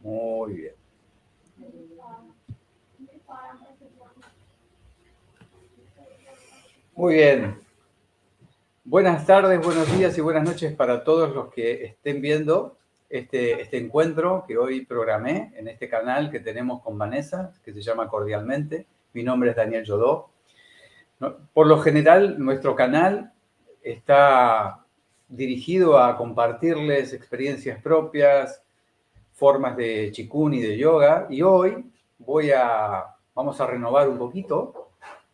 Muy bien. Muy bien. Buenas tardes, buenos días y buenas noches para todos los que estén viendo este encuentro que hoy programé en este canal que tenemos con Vanessa, que se llama Cordialmente. Mi nombre es Daniel Jodó. Por lo general, nuestro canal está dirigido a compartirles experiencias propias, formas de Qigong y de yoga, y hoy vamos a renovar un poquito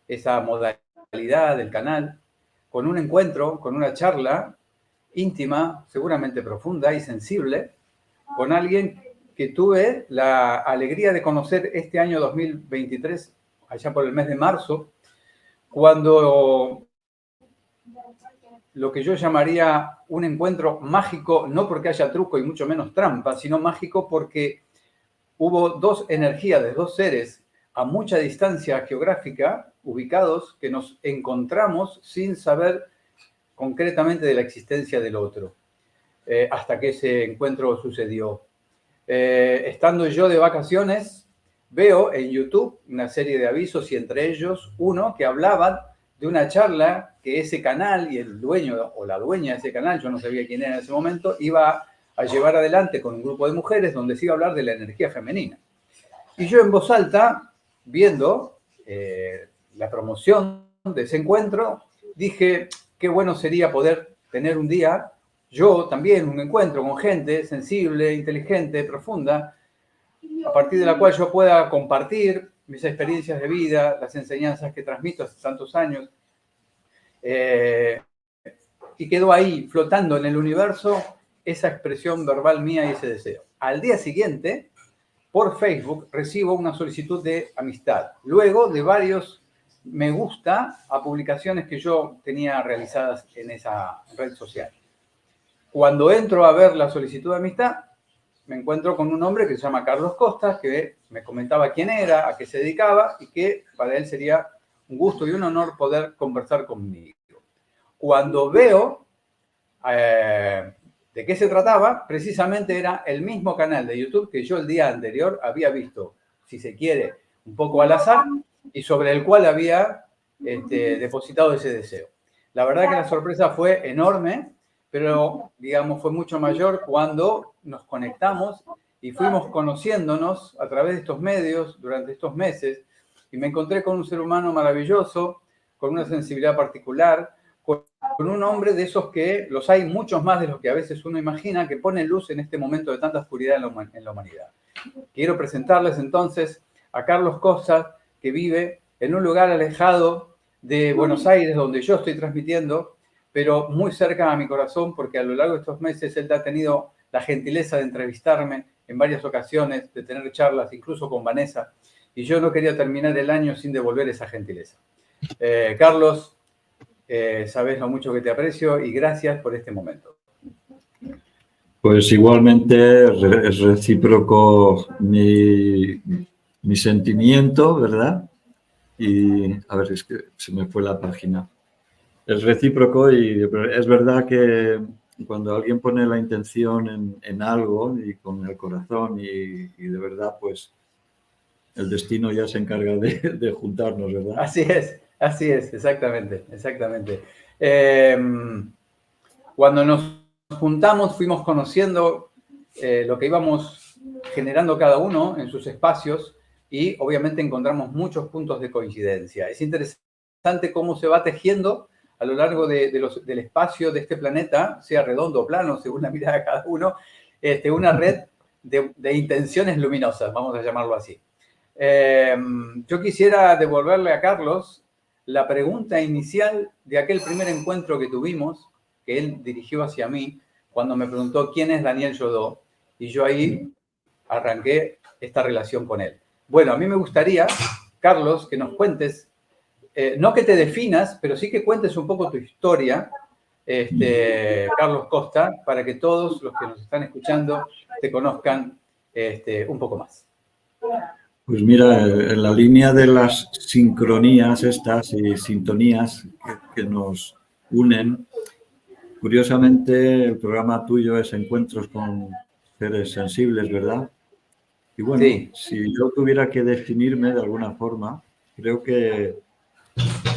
esa modalidad del canal con un encuentro, con una charla íntima, seguramente profunda y sensible, con alguien que tuve la alegría de conocer este año 2023, allá por el mes de marzo, cuando lo que yo llamaría un encuentro mágico, no porque haya truco y mucho menos trampa, sino mágico porque hubo dos energías de dos seres a mucha distancia geográfica, ubicados, que nos encontramos sin saber concretamente de la existencia del otro, hasta que ese encuentro sucedió. Estando yo de vacaciones, veo en YouTube una serie de avisos y entre ellos uno que hablaba de una charla que ese canal y el dueño o la dueña de ese canal, yo no sabía quién era en ese momento, iba a llevar adelante con un grupo de mujeres donde se iba a hablar de la energía femenina. Y yo en voz alta, viendo la promoción de ese encuentro, dije, qué bueno sería poder tener un día, yo también, un encuentro con gente sensible, inteligente, profunda, a partir de la cual yo pueda compartir mis experiencias de vida, las enseñanzas que transmito hace tantos años. Y quedó ahí, flotando en el universo, esa expresión verbal mía y ese deseo. Al día siguiente, por Facebook, recibo una solicitud de amistad. Luego de varios me gusta a publicaciones que yo tenía realizadas en esa red social. Cuando entro a ver la solicitud de amistad, me encuentro con un hombre que se llama Carlos Costa, que me comentaba quién era, a qué se dedicaba y que para él sería un gusto y un honor poder conversar conmigo. Cuando veo de qué se trataba, precisamente era el mismo canal de YouTube que yo el día anterior había visto, si se quiere, un poco al azar, y sobre el cual había depositado ese deseo. La verdad que la sorpresa fue enorme, pero, digamos, fue mucho mayor cuando nos conectamos y fuimos conociéndonos a través de estos medios durante estos meses, y me encontré con un ser humano maravilloso, con una sensibilidad particular, con un hombre de esos que los hay muchos más de los que a veces uno imagina, que pone luz en este momento de tanta oscuridad en la humanidad. Quiero presentarles entonces a Carlos Costa, que vive en un lugar alejado de Buenos Aires, donde yo estoy transmitiendo, pero muy cerca a mi corazón, porque a lo largo de estos meses él ha tenido la gentileza de entrevistarme en varias ocasiones, de tener charlas incluso con Vanessa, y yo no quería terminar el año sin devolver esa gentileza. Carlos, sabes lo mucho que te aprecio y gracias por este momento. Pues igualmente es recíproco mi sentimiento, ¿verdad? Y a ver, es que se me fue la página. Es recíproco y es verdad que cuando alguien pone la intención en algo y con el corazón y de verdad, pues el destino ya se encarga de juntarnos, ¿verdad? Así es, exactamente, exactamente. Cuando nos juntamos fuimos conociendo lo que íbamos generando cada uno en sus espacios y obviamente encontramos muchos puntos de coincidencia. Es interesante cómo se va tejiendo a lo largo del espacio de este planeta, sea redondo o plano, según la mirada de cada uno, una red de intenciones luminosas, vamos a llamarlo así. Yo quisiera devolverle a Carlos la pregunta inicial de aquel primer encuentro que tuvimos, que él dirigió hacia mí, cuando me preguntó quién es Daniel Jodó, y yo ahí arranqué esta relación con él. Bueno, a mí me gustaría, Carlos, que nos cuentes, no que te definas, pero sí que cuentes un poco tu historia, Carlos Costa, para que todos los que nos están escuchando te conozcan un poco más. Pues mira, en la línea de las sincronías estas y sintonías que nos unen, curiosamente el programa tuyo es Encuentros con Seres Sensibles, ¿verdad? Y bueno, Sí. si yo tuviera que definirme de alguna forma, creo que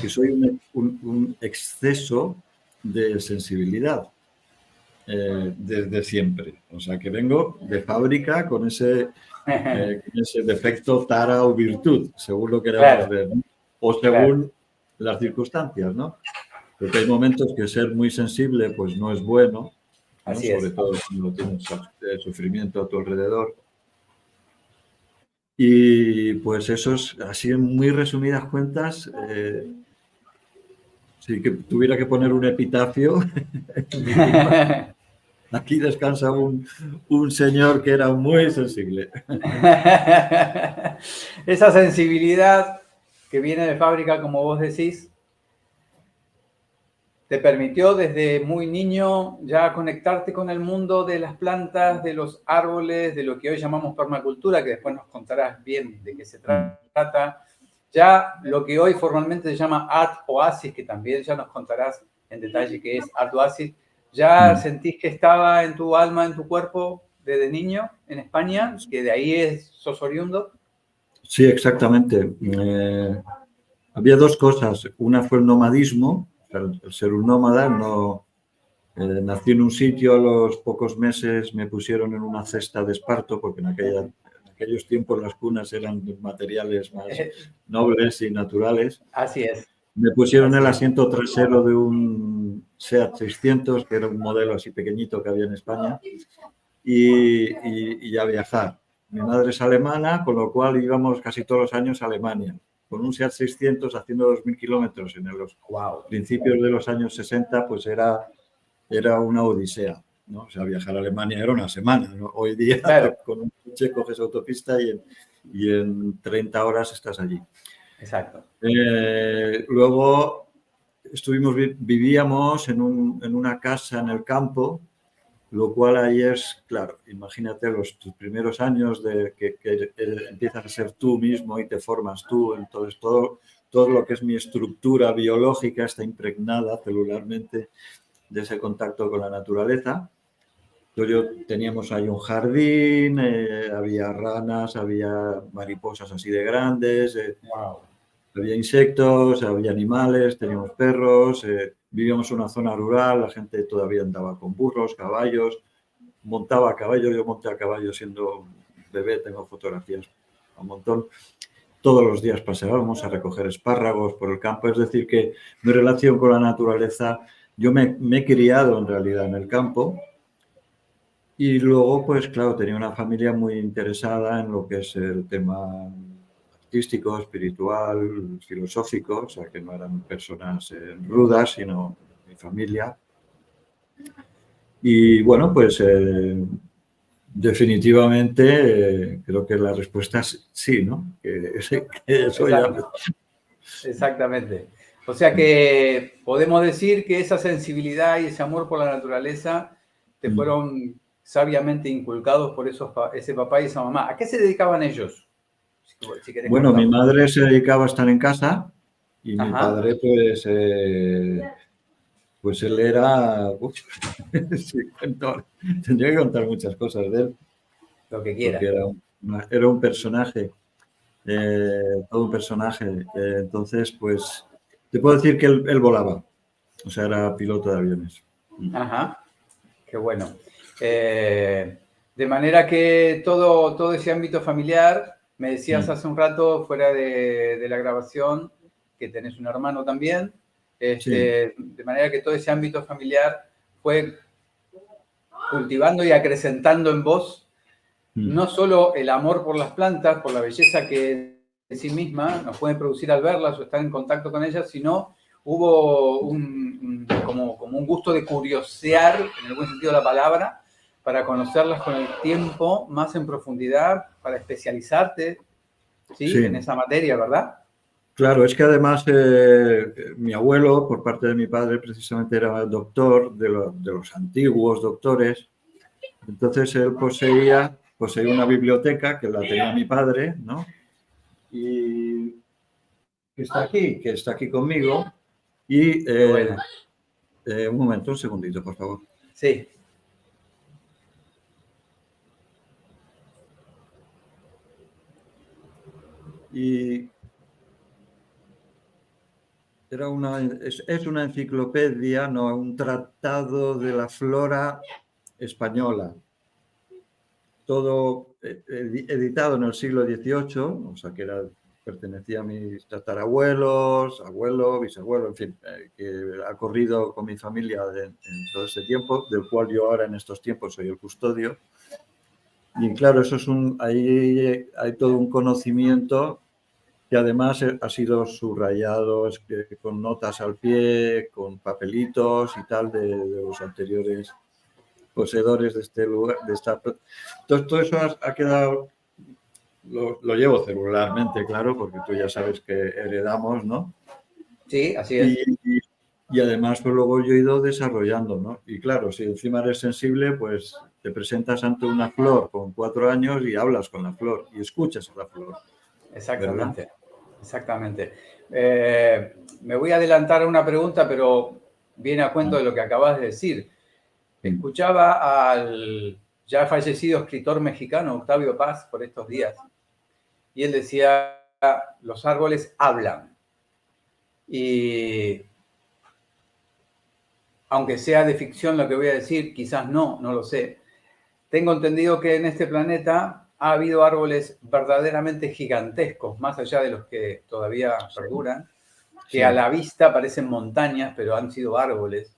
soy un exceso de sensibilidad desde siempre. O sea, que vengo de fábrica con ese defecto, tara o virtud, según lo queramos Claro, ver, ¿no? O claro. según las circunstancias, ¿no? Porque hay momentos que ser muy sensible pues no es bueno, ¿no? Así Sobre es. todo cuando tienes sufrimiento a tu alrededor. Y pues esos, así en muy resumidas cuentas, si que tuviera que poner un epitafio en mi tumba, aquí descansa un señor que era muy sensible. Esa sensibilidad que viene de fábrica, como vos decís, te permitió desde muy niño ya conectarte con el mundo de las plantas, de los árboles, de lo que hoy llamamos permacultura, que después nos contarás bien de qué se trata. Ya lo que hoy formalmente se llama Art Oasis, que también ya nos contarás en detalle qué es Art Oasis, ¿ya sentís que estaba en tu alma, en tu cuerpo desde niño en España, que de ahí sos oriundo? Sí, exactamente. Había dos cosas. Una fue el nomadismo, o sea, el ser un nómada. No, nací en un sitio, a los pocos meses me pusieron en una cesta de esparto, porque en aquellos tiempos las cunas eran de materiales más nobles y naturales. Así es. Me pusieron Así el es. asiento trasero de un SEAT 600, que era un modelo así pequeñito que había en España, y a viajar. Mi madre es alemana, con lo cual íbamos casi todos los años a Alemania, con un SEAT 600 haciendo 2.000 kilómetros en los Wow. principios de los años 60, pues era una odisea, ¿no? O sea, viajar a Alemania era una semana, ¿no? Hoy día Claro. con un coche coges autopista y en 30 horas estás allí. Exacto. Luego vivíamos en una casa en el campo, lo cual ahí es, claro, imagínate tus primeros años de que empiezas a ser tú mismo y te formas tú, entonces todo lo que es mi estructura biológica está impregnada celularmente de ese contacto con la naturaleza. Entonces teníamos ahí un jardín, había ranas, había mariposas así de grandes, Wow. había insectos, había animales, teníamos perros, vivíamos en una zona rural, la gente todavía andaba con burros, caballos, montaba a caballo, yo monté a caballo siendo bebé, tengo fotografías un montón. Todos los días paseábamos a recoger espárragos por el campo, es decir, que mi relación con la naturaleza, yo me he criado en realidad en el campo y luego, pues claro, tenía una familia muy interesada en lo que es el tema artístico, espiritual, filosófico, o sea, que no eran personas rudas, sino mi familia. Y bueno, pues definitivamente creo que la respuesta es sí, ¿no? Que eso ya... Exacto. Exactamente. O sea que podemos decir que esa sensibilidad y ese amor por la naturaleza te fueron sabiamente inculcados por ese papá y esa mamá. ¿A qué se dedicaban ellos? Si querés Bueno, mi contarlo. madre se dedicaba a estar en casa y mi Ajá. padre, pues él era... sí, tendría que contar muchas cosas de él, Lo que porque quiera. era un personaje, todo un personaje. Entonces, pues, te puedo decir que él volaba, o sea, era piloto de aviones. Ajá. Qué bueno. De manera que todo ese ámbito familiar, me decías hace un rato, fuera de la grabación, que tenés un hermano también, Sí. de manera que todo ese ámbito familiar fue cultivando y acrecentando en vos no solo el amor por las plantas, por la belleza que en sí misma nos pueden producir al verlas o estar en contacto con ellas, sino hubo como un gusto de curiosear, en el buen sentido de la palabra, para conocerlas con el tiempo más en profundidad, para especializarte, ¿sí? En Sí, esa materia, ¿verdad? claro, es que además mi abuelo, por parte de mi padre, precisamente era doctor de los antiguos doctores. Entonces él poseía una biblioteca que la tenía mi padre, ¿no? Y que está aquí conmigo. Y Qué bueno. un momento, un segundito, por favor. Sí. Y es una enciclopedia, no, un tratado de la flora española. Todo editado en el siglo XVIII, o sea que pertenecía a mis tatarabuelos, abuelo, bisabuelo, en fin, que ha corrido con mi familia en todo ese tiempo, del cual yo ahora en estos tiempos soy el custodio. Y claro, eso es ahí hay todo un conocimiento que además ha sido subrayado con notas al pie, con papelitos y tal de los anteriores poseedores de este lugar, de esta. Entonces, todo eso ha quedado, lo llevo celularmente, claro, porque tú ya sabes que heredamos, ¿no? Sí, así es. Y además, pues luego yo he ido desarrollando, ¿no? Y claro, si encima eres sensible, pues te presentas ante una flor con 4 años y hablas con la flor y escuchas a la flor. Exactamente, ¿verdad? Exactamente. Me voy a adelantar a una pregunta, pero viene a cuento de lo que acabas de decir. Escuchaba al ya fallecido escritor mexicano Octavio Paz por estos días y él decía, los árboles hablan. Y aunque sea de ficción lo que voy a decir, quizás no lo sé. Tengo entendido que en este planeta ha habido árboles verdaderamente gigantescos, más allá de los que todavía perduran, que a la vista parecen montañas, pero han sido árboles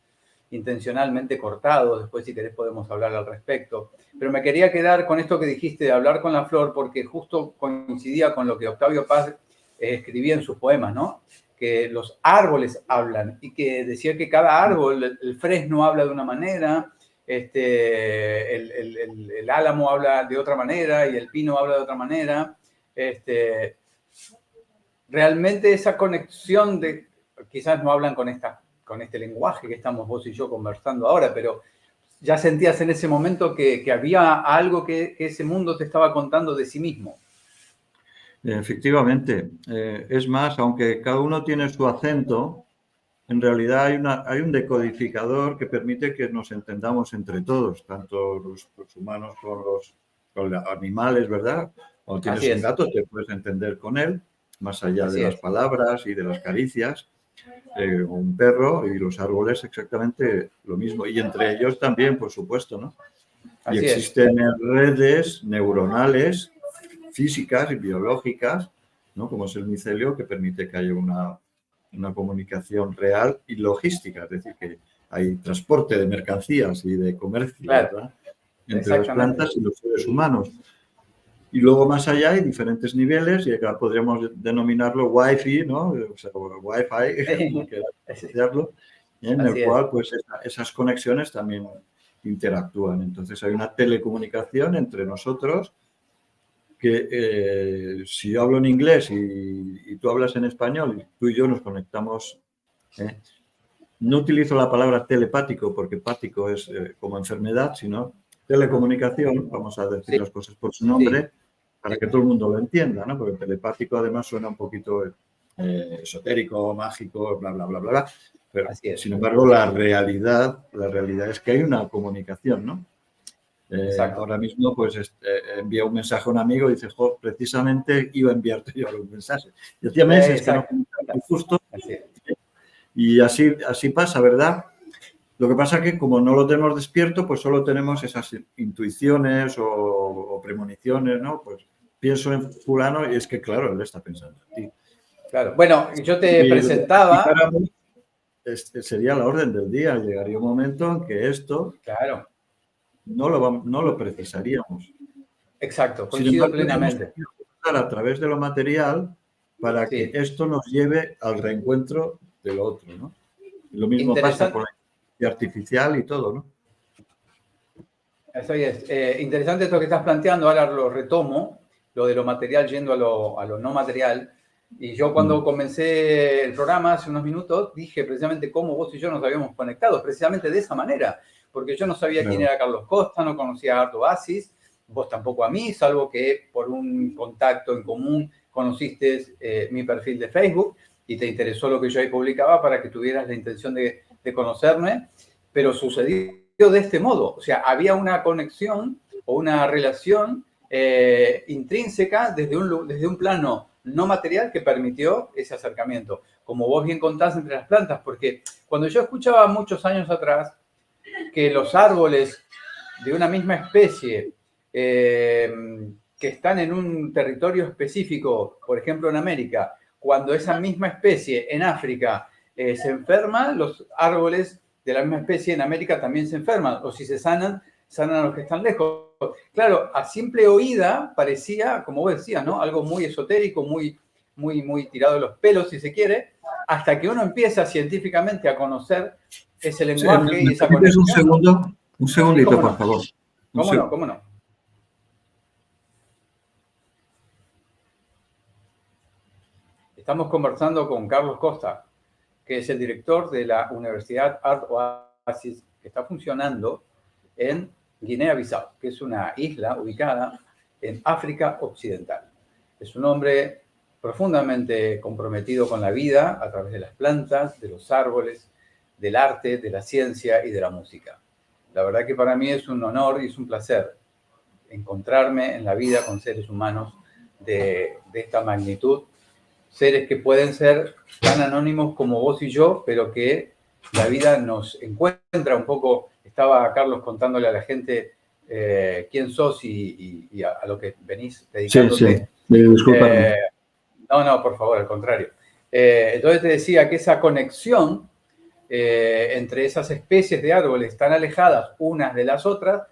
intencionalmente cortados. Después, si querés, podemos hablar al respecto. Pero me quería quedar con esto que dijiste de hablar con la flor, porque justo coincidía con lo que Octavio Paz escribía en sus poemas, ¿no? Que los árboles hablan y que decía que cada árbol, el fresno habla de una manera, el álamo habla de otra manera y el pino habla de otra manera. Realmente esa conexión de, quizás no hablan con este lenguaje que estamos vos y yo conversando ahora, pero ya sentías en ese momento que había algo que ese mundo te estaba contando de sí mismo. Efectivamente. Es más, aunque cada uno tiene su acento, en realidad hay un decodificador que permite que nos entendamos entre todos, tanto los humanos con los animales, ¿verdad? Cuando tienes un gato te puedes entender con él, más allá de las palabras y de las caricias. Un perro y los árboles exactamente lo mismo. Y entre ellos también, por supuesto, ¿no? Y existen redes neuronales físicas y biológicas, ¿no? Como es el micelio, que permite que haya una comunicación real y logística, es decir, que hay transporte de mercancías y de comercio, ¿verdad? Entre las plantas y los seres humanos. Y luego más allá hay diferentes niveles y acá podríamos denominarlo Wi-Fi, ¿no? O sea, Wi-Fi, como quieras asociarlo, en el cual pues esas conexiones también interactúan. Entonces hay una telecomunicación entre nosotros que si yo hablo en inglés y tú hablas en español y tú y yo nos conectamos. No utilizo la palabra telepático porque pático es como enfermedad, sino telecomunicación, vamos a decir las cosas por su nombre, para que todo el mundo lo entienda, ¿no? Porque telepático además suena un poquito esotérico, mágico, bla, bla, bla, bla, bla. Pero, sin embargo, la realidad es que hay una comunicación, ¿no? Ahora mismo, pues, envía un mensaje a un amigo y dice, precisamente iba a enviarte yo un mensaje. Y hacía meses que no comunicaba justo. Y así pasa, ¿verdad? Lo que pasa es que como no lo tenemos despierto, pues solo tenemos esas intuiciones o premoniciones, ¿no? Pues pienso en fulano y es que, claro, él está pensando en ti. Claro. Bueno, yo te presentaba... Sería la orden del día. Llegaría un momento en que esto no lo precisaríamos. Exacto, coincido plenamente. A través de lo material para que esto nos lleve al reencuentro del otro, ¿no? Lo mismo pasa con la artificial y todo, ¿no? Eso es. Interesante esto que estás planteando, ahora lo retomo, lo de lo material yendo a lo no material. Y yo cuando comencé el programa hace unos minutos dije precisamente cómo vos y yo nos habíamos conectado, precisamente de esa manera, porque yo no sabía quién era Carlos Costa, no conocía a Arto Asis, vos tampoco a mí, salvo que por un contacto en común conociste mi perfil de Facebook y te interesó lo que yo ahí publicaba para que tuvieras la intención de conocerme, pero sucedió de este modo, o sea, había una conexión o una relación intrínseca desde un plano no material que permitió ese acercamiento, como vos bien contás, entre las plantas, porque cuando yo escuchaba muchos años atrás que los árboles de una misma especie que están en un territorio específico, por ejemplo en América, cuando esa misma especie en África se enferma, los árboles de la misma especie en América también se enferman, o si se sanan, sanan a los que están lejos. Claro, a simple oída parecía, como vos decías, ¿no? Algo muy esotérico, muy tirado de los pelos, si se quiere, hasta que uno empieza científicamente a conocer ese lenguaje y esa conexión. Un segundito, sí, por favor. ¿Cómo no? Estamos conversando con Carlos Costa, que es el director de la Universidad Art Oasis, que está funcionando en Guinea-Bissau, que es una isla ubicada en África Occidental. Es un hombre profundamente comprometido con la vida a través de las plantas, de los árboles, del arte, de la ciencia y de la música. La verdad que para mí es un honor y es un placer encontrarme en la vida con seres humanos de esta magnitud, seres que pueden ser tan anónimos como vos y yo, pero que la vida nos encuentra un poco. Estaba Carlos contándole a la gente quién sos y a lo que venís dedicándote. Sí, discúlpame. No, por favor, al contrario. Entonces te decía que esa conexión entre esas especies de árboles tan alejadas unas de las otras,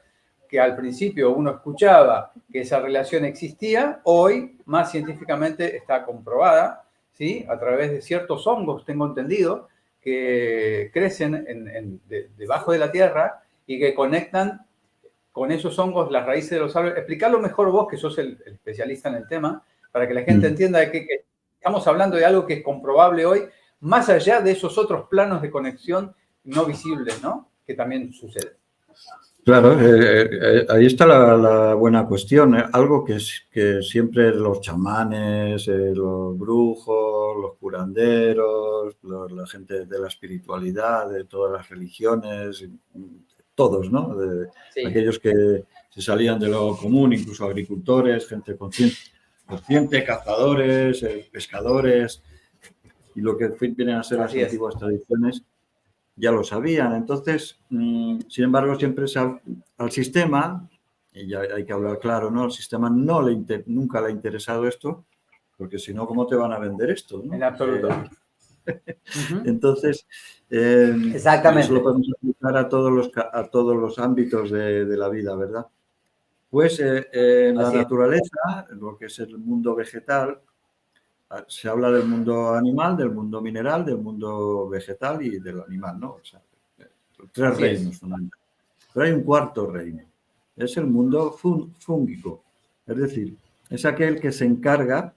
que al principio uno escuchaba que esa relación existía, hoy más científicamente está comprobada, ¿sí? A través de ciertos hongos, tengo entendido, que crecen debajo de la tierra y que conectan con esos hongos las raíces de los árboles. Explicarlo mejor vos, que sos el especialista en el tema, para que la gente entienda de que estamos hablando de algo que es comprobable hoy, más allá de esos otros planos de conexión no visibles, ¿no? Que también suceden. Claro, ahí está la buena cuestión. Algo que siempre los chamanes, los brujos, los curanderos, la gente de la espiritualidad, de todas las religiones, todos, ¿no? Sí. Aquellos que se salían de lo común, incluso agricultores, gente consciente, cazadores, pescadores, y lo que vienen a ser las antiguas tradiciones, ya lo sabían. Entonces, sin embargo, siempre al sistema, y ya hay que hablar claro, ¿no? Al sistema nunca le ha interesado esto, porque si no, ¿cómo te van a vender esto, ¿no? En absoluto. Entonces, exactamente. Eso lo podemos aplicar a todos los ámbitos de la vida, ¿verdad? Pues en la naturaleza, en lo que es el mundo vegetal, se habla del mundo animal, del mundo mineral, del mundo vegetal y del animal, ¿no? O sea, tres reinos fundamentales. Pero hay un cuarto reino, es el mundo fúngico. Es decir, es aquel que se encarga,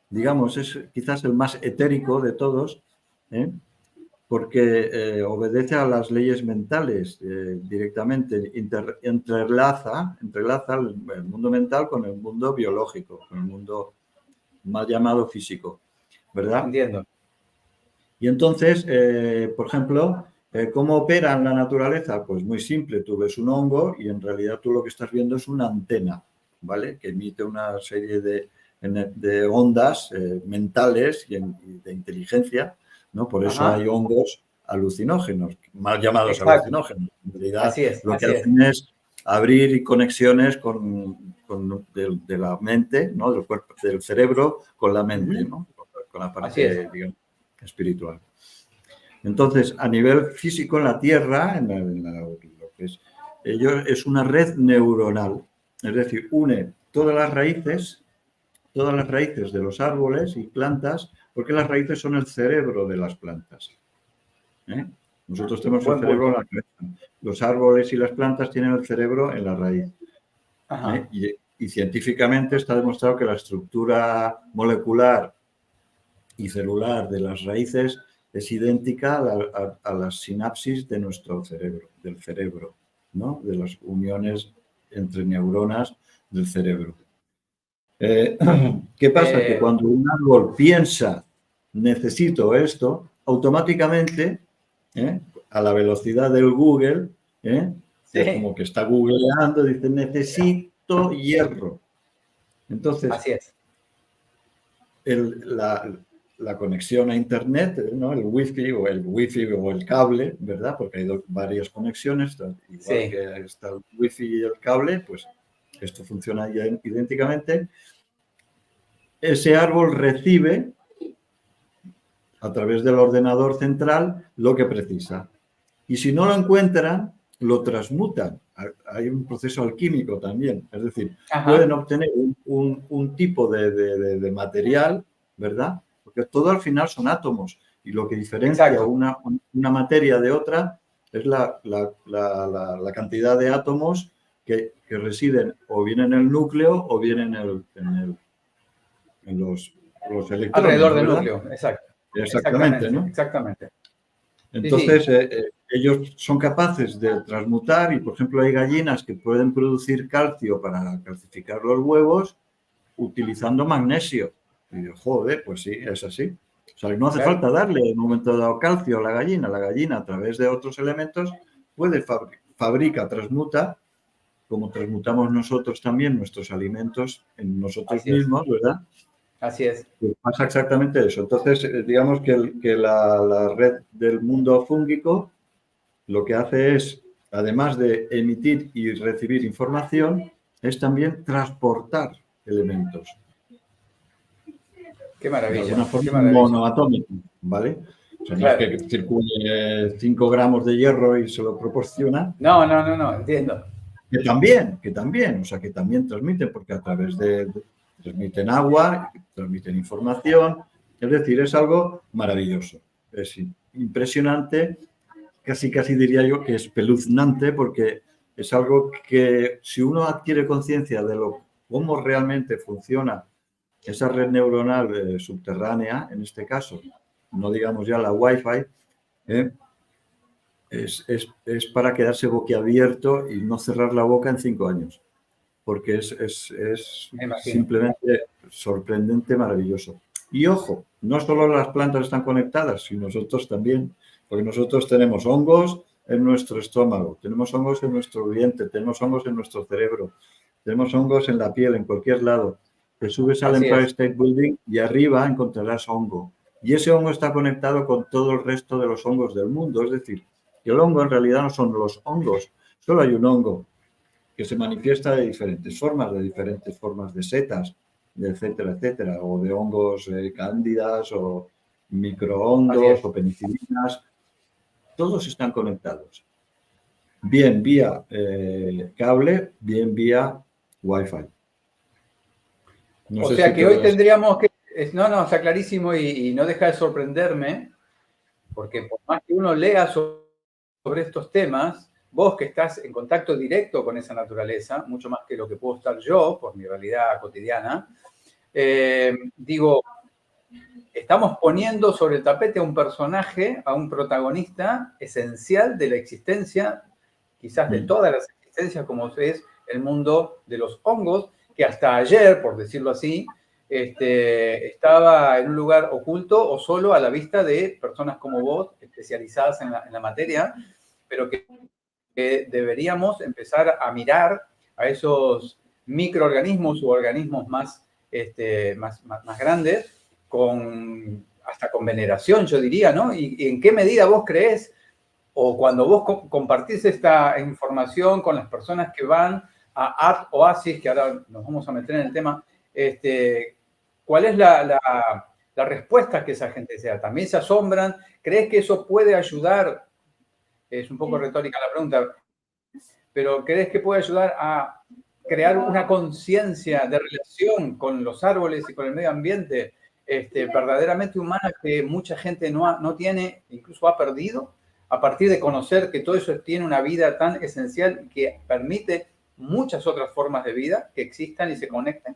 digamos, es quizás el más etérico de todos, porque obedece a las leyes mentales directamente, entrelaza el mundo mental con el mundo biológico, con el mundo mal llamado físico, ¿verdad? Entiendo. Y entonces, por ejemplo, ¿cómo opera en la naturaleza? Pues muy simple, tú ves un hongo y en realidad tú lo que estás viendo es una antena, ¿vale? Que emite una serie de ondas mentales y de inteligencia, ¿no? Por eso hay hongos alucinógenos, mal llamados alucinógenos. En realidad, lo que hacen es abrir conexiones de la mente, ¿no? Del cuerpo, del cerebro con la mente, ¿no? Con la parte, digamos, espiritual. Entonces, a nivel físico, en la Tierra, lo que es una red neuronal, es decir, une todas las raíces de los árboles y plantas, porque las raíces son el cerebro de las plantas. Nosotros tenemos el cerebro en la cabeza. Los árboles y las plantas tienen el cerebro en la raíz. Y científicamente está demostrado que la estructura molecular y celular de las raíces es idéntica a las sinapsis de nuestro cerebro, del cerebro, ¿no? De las uniones entre neuronas del cerebro. ¿Qué pasa? Que cuando un árbol piensa, necesito esto, automáticamente, a la velocidad del Google, es como que está googleando, dice, necesito hierro. Entonces, así es. la conexión a Internet, ¿no? El wifi o el cable, ¿verdad? Porque hay varias conexiones, igual Sí. que está el wifi y el cable, pues esto funciona ya idénticamente. Ese árbol recibe a través del ordenador central lo que precisa. Y si no lo encuentran, lo transmutan. Hay un proceso alquímico también. Es decir, pueden Ajá. obtener un tipo de material, ¿verdad? Porque todo al final son átomos. Y lo que diferencia Exacto. una materia de otra es la cantidad de átomos que residen o bien en el núcleo o bien en los electrones, Alrededor del ¿verdad? núcleo, exacto. Exactamente, Exactamente, ¿no? exactamente. Sí, Entonces, sí. ellos son capaces de transmutar y, por ejemplo, hay gallinas que pueden producir calcio para calcificar los huevos utilizando magnesio. Y digo, joder, pues sí, es así. O sea, no hace Claro. falta darle en un momento dado calcio a la gallina. La gallina, a través de otros elementos, fabrica, transmuta, como transmutamos nosotros también nuestros alimentos en nosotros Así es. mismos, ¿verdad? Así es. Pues pasa exactamente eso. Entonces, digamos que la red del mundo fúngico lo que hace es, además de emitir y recibir información, es también transportar elementos. Qué De maravilla, alguna forma qué maravilla. monoatómico, ¿vale? O sea, no es Claro. que circule 5 gramos de hierro y se lo proporciona, No, no, no, no, entiendo. que también, o sea, que también transmiten, porque a través transmiten agua, transmiten información, es decir, es algo maravilloso, es impresionante, casi diría yo que espeluznante, porque es algo que si uno adquiere conciencia de cómo realmente funciona esa red neuronal subterránea, en este caso, no digamos ya la Wi-Fi, ¿eh? Es para quedarse boquiabierto y no cerrar la boca en 5 años, porque es Me imagino. simplemente sorprendente, maravilloso. Y ojo, no solo las plantas están conectadas, sino nosotros también, porque nosotros tenemos hongos en nuestro estómago, tenemos hongos en nuestro vientre, tenemos hongos en nuestro cerebro, tenemos hongos en la piel, en cualquier lado. Te subes al Así Empire es. State Building y arriba encontrarás hongo. Y ese hongo está conectado con todo el resto de los hongos del mundo. Es decir, que el hongo en realidad no son los hongos, solo hay un hongo que se manifiesta de diferentes formas de setas, etcétera, etcétera, o de hongos cándidas o Así microhongos es. o penicilinas. Todos están conectados. Bien vía cable, bien vía Wi-Fi. No O sé sea si que hoy querrás. tendríamos que, no, no, está clarísimo y no deja de sorprenderme, porque por más que uno lea sobre estos temas, vos que estás en contacto directo con esa naturaleza, mucho más que lo que puedo estar yo por mi realidad cotidiana, digo, estamos poniendo sobre el tapete a un personaje, a un protagonista esencial de la existencia, quizás de todas las existencias, como es el mundo de los hongos, que hasta ayer, por decirlo así, estaba en un lugar oculto o solo a la vista de personas como vos, especializadas en la materia, pero que deberíamos empezar a mirar a esos microorganismos u organismos más grandes, hasta con veneración, yo diría, ¿no? ¿Y en qué medida vos creés, o cuando vos compartís esta información con las personas que van a Art Oasis, que ahora nos vamos a meter en el tema, ¿cuál es la respuesta que esa gente se da? ¿También se asombran? ¿Crees que eso puede ayudar? Es un poco retórica la pregunta, pero ¿crees que puede ayudar a crear una conciencia de relación con los árboles y con el medio ambiente verdaderamente humana que mucha gente no tiene, incluso ha perdido, a partir de conocer que todo eso tiene una vida tan esencial y que permite muchas otras formas de vida que existan y se conecten?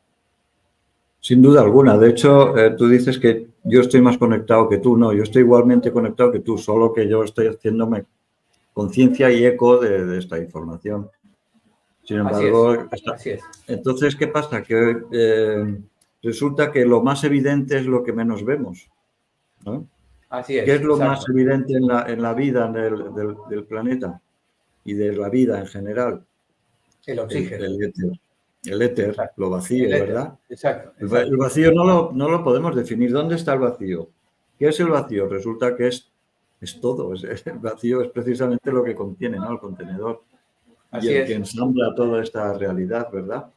Sin duda alguna. De hecho, tú dices que yo estoy más conectado que tú. No, yo estoy igualmente conectado que tú, solo que yo estoy haciéndome conciencia y eco de esta información. Sin Así es, embargo, así es. entonces, ¿qué pasa? Que resulta que lo más evidente es lo que menos vemos, ¿no? Así ¿Qué es, es lo más exacto. evidente en la vida del planeta y de la vida en general? El oxígeno. El éter. el éter, Exacto. lo vacío, El éter. ¿verdad? Exacto. El vacío no lo podemos definir. ¿Dónde está el vacío? ¿Qué es el vacío? Resulta que es todo. El vacío es precisamente lo que contiene, ¿no? El contenedor. Y Así el que es. ensambla toda esta realidad, ¿verdad?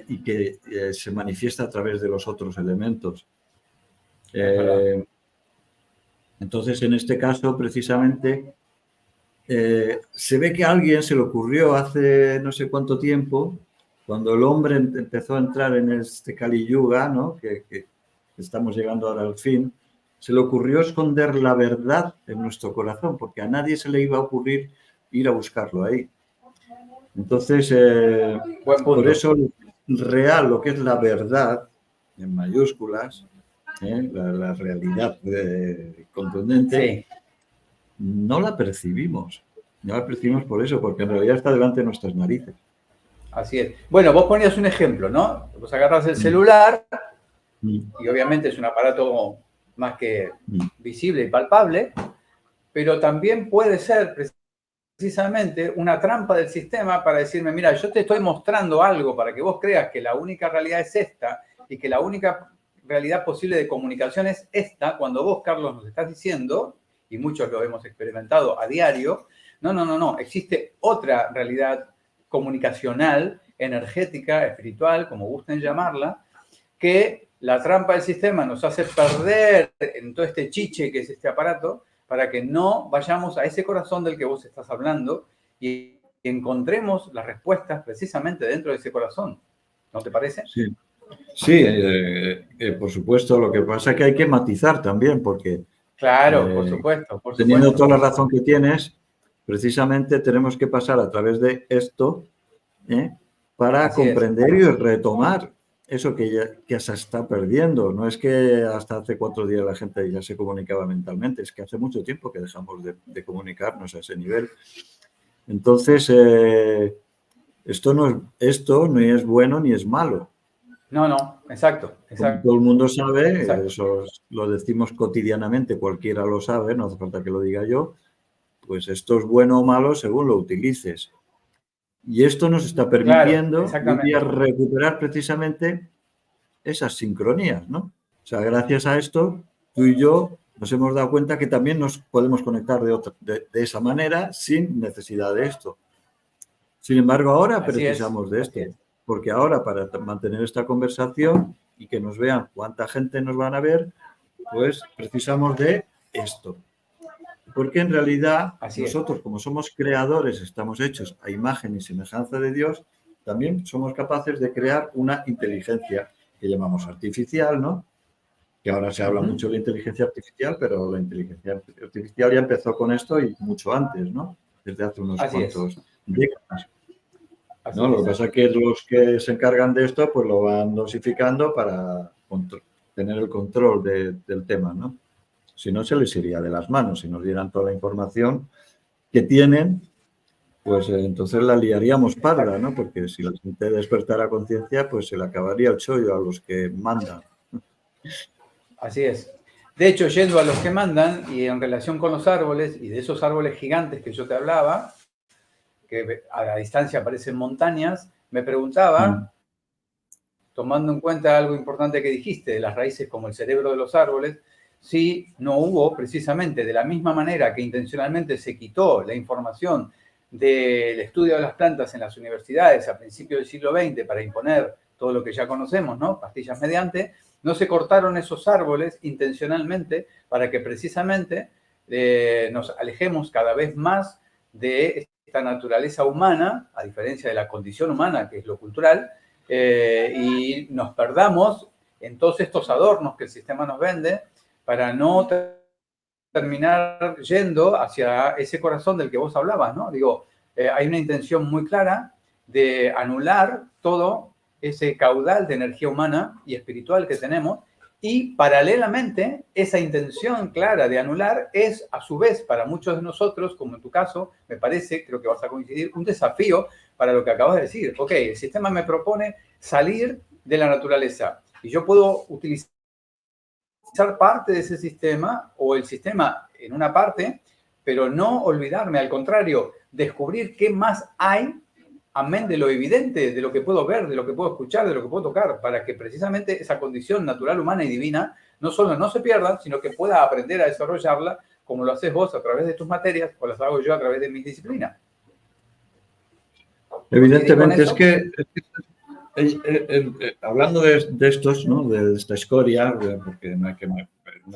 Y que se manifiesta a través de los otros elementos. Es verdad. Entonces, en este caso, precisamente, se ve que a alguien se le ocurrió hace no sé cuánto tiempo, cuando el hombre empezó a entrar en este Kali Yuga, ¿no? que estamos llegando ahora al fin, se le ocurrió esconder la verdad en nuestro corazón, porque a nadie se le iba a ocurrir ir a buscarlo ahí. Entonces, Buen por punto. eso, real, lo que es la verdad, en mayúsculas, la realidad contundente, Sí. no la percibimos. No la percibimos por eso, porque en realidad está delante de nuestras narices. Así es. Bueno, vos ponías un ejemplo, ¿no? Vos agarrás el celular y obviamente es un aparato más que visible y palpable, pero también puede ser precisamente una trampa del sistema para decirme, mira, yo te estoy mostrando algo para que vos creas que la única realidad es esta y que la única realidad posible de comunicación es esta, cuando vos, Carlos, nos estás diciendo, y muchos lo hemos experimentado a diario, no, existe otra realidad comunicacional, energética, espiritual, como gusten llamarla, que la trampa del sistema nos hace perder en todo este chiche que es este aparato, para que no vayamos a ese corazón del que vos estás hablando y encontremos las respuestas precisamente dentro de ese corazón. ¿No te parece? Sí, sí, por supuesto. Lo que pasa es que hay que matizar también, porque Claro, por supuesto, por teniendo supuesto. toda la razón que tienes, precisamente tenemos que pasar a través de esto para Así es. comprender y retomar eso que se está perdiendo. No es que hasta hace 4 días la gente ya se comunicaba mentalmente, es que hace mucho tiempo que dejamos de comunicarnos a ese nivel. Entonces, esto no es bueno ni es malo. No, exacto, Como exacto, todo el mundo sabe, exacto. eso lo decimos cotidianamente, cualquiera lo sabe, no hace falta que lo diga yo, pues esto es bueno o malo según lo utilices. Y esto nos está Claro, permitiendo hoy día exactamente. recuperar precisamente esas sincronías, ¿no? O sea, gracias a esto, tú y yo nos hemos dado cuenta que también nos podemos conectar de esa manera sin necesidad de esto. Sin embargo, ahora Así es, precisamos de así esto, es. porque ahora para mantener esta conversación y que nos vean cuánta gente nos van a ver, pues precisamos de esto. Porque en realidad Así es. nosotros, como somos creadores, estamos hechos a imagen y semejanza de Dios, también somos capaces de crear una inteligencia que llamamos artificial, ¿no? Que ahora se habla mucho de la inteligencia artificial, pero la inteligencia artificial ya empezó con esto y mucho antes, ¿no? Desde hace unos Así es. cuantos décadas. Así ¿No? Lo que es. pasa es que los que se encargan de esto, pues lo van dosificando para tener el control del tema, ¿no? Si no, se les iría de las manos. Si nos dieran toda la información que tienen, pues entonces la liaríamos parda, ¿no? Porque si la gente despertara conciencia, pues se le acabaría el chollo a los que mandan. Así es. De hecho, yendo a los que mandan y en relación con los árboles y de esos árboles gigantes que yo te hablaba, que a la distancia parecen montañas, me preguntaba, tomando en cuenta algo importante que dijiste de las raíces como el cerebro de los árboles, si no hubo precisamente de la misma manera que intencionalmente se quitó la información del estudio de las plantas en las universidades a principios del siglo XX para imponer todo lo que ya conocemos, ¿no? Pastillas mediante, no se cortaron esos árboles intencionalmente para que precisamente nos alejemos cada vez más de esta naturaleza humana, a diferencia de la condición humana, que es lo cultural, y nos perdamos en todos estos adornos que el sistema nos vende para no terminar yendo hacia ese corazón del que vos hablabas, ¿no? Digo, hay una intención muy clara de anular todo ese caudal de energía humana y espiritual que tenemos y paralelamente esa intención clara de anular es a su vez para muchos de nosotros, como en tu caso, me parece, creo que vas a coincidir, un desafío para lo que acabas de decir. Ok, el sistema me propone salir de la naturaleza y yo puedo utilizar parte de ese sistema o el sistema en una parte, pero no olvidarme, al contrario, descubrir qué más hay amén de lo evidente, de lo que puedo ver, de lo que puedo escuchar, de lo que puedo tocar, para que precisamente esa condición natural, humana y divina no solo no se pierda, sino que pueda aprender a desarrollarla como lo haces vos a través de tus materias o las hago yo a través de mis disciplinas. Evidentemente, es que hablando de estos, ¿no? De esta escoria, porque no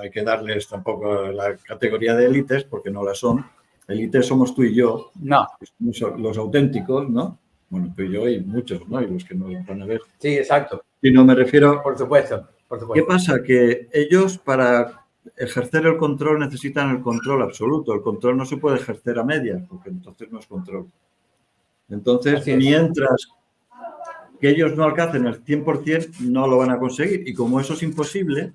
hay que darles tampoco la categoría de élites, porque no la son. Élites somos tú y yo, no. Los auténticos, ¿no? Bueno, tú y yo y muchos, ¿no? Y los que nos van a ver. Sí, exacto. Y no me refiero... Por supuesto, por supuesto. ¿Qué pasa? Que ellos para ejercer el control necesitan el control absoluto. El control no se puede ejercer a medias, porque entonces no es control. Entonces, mientras que ellos no alcancen el 100%, no lo van a conseguir. Y como eso es imposible,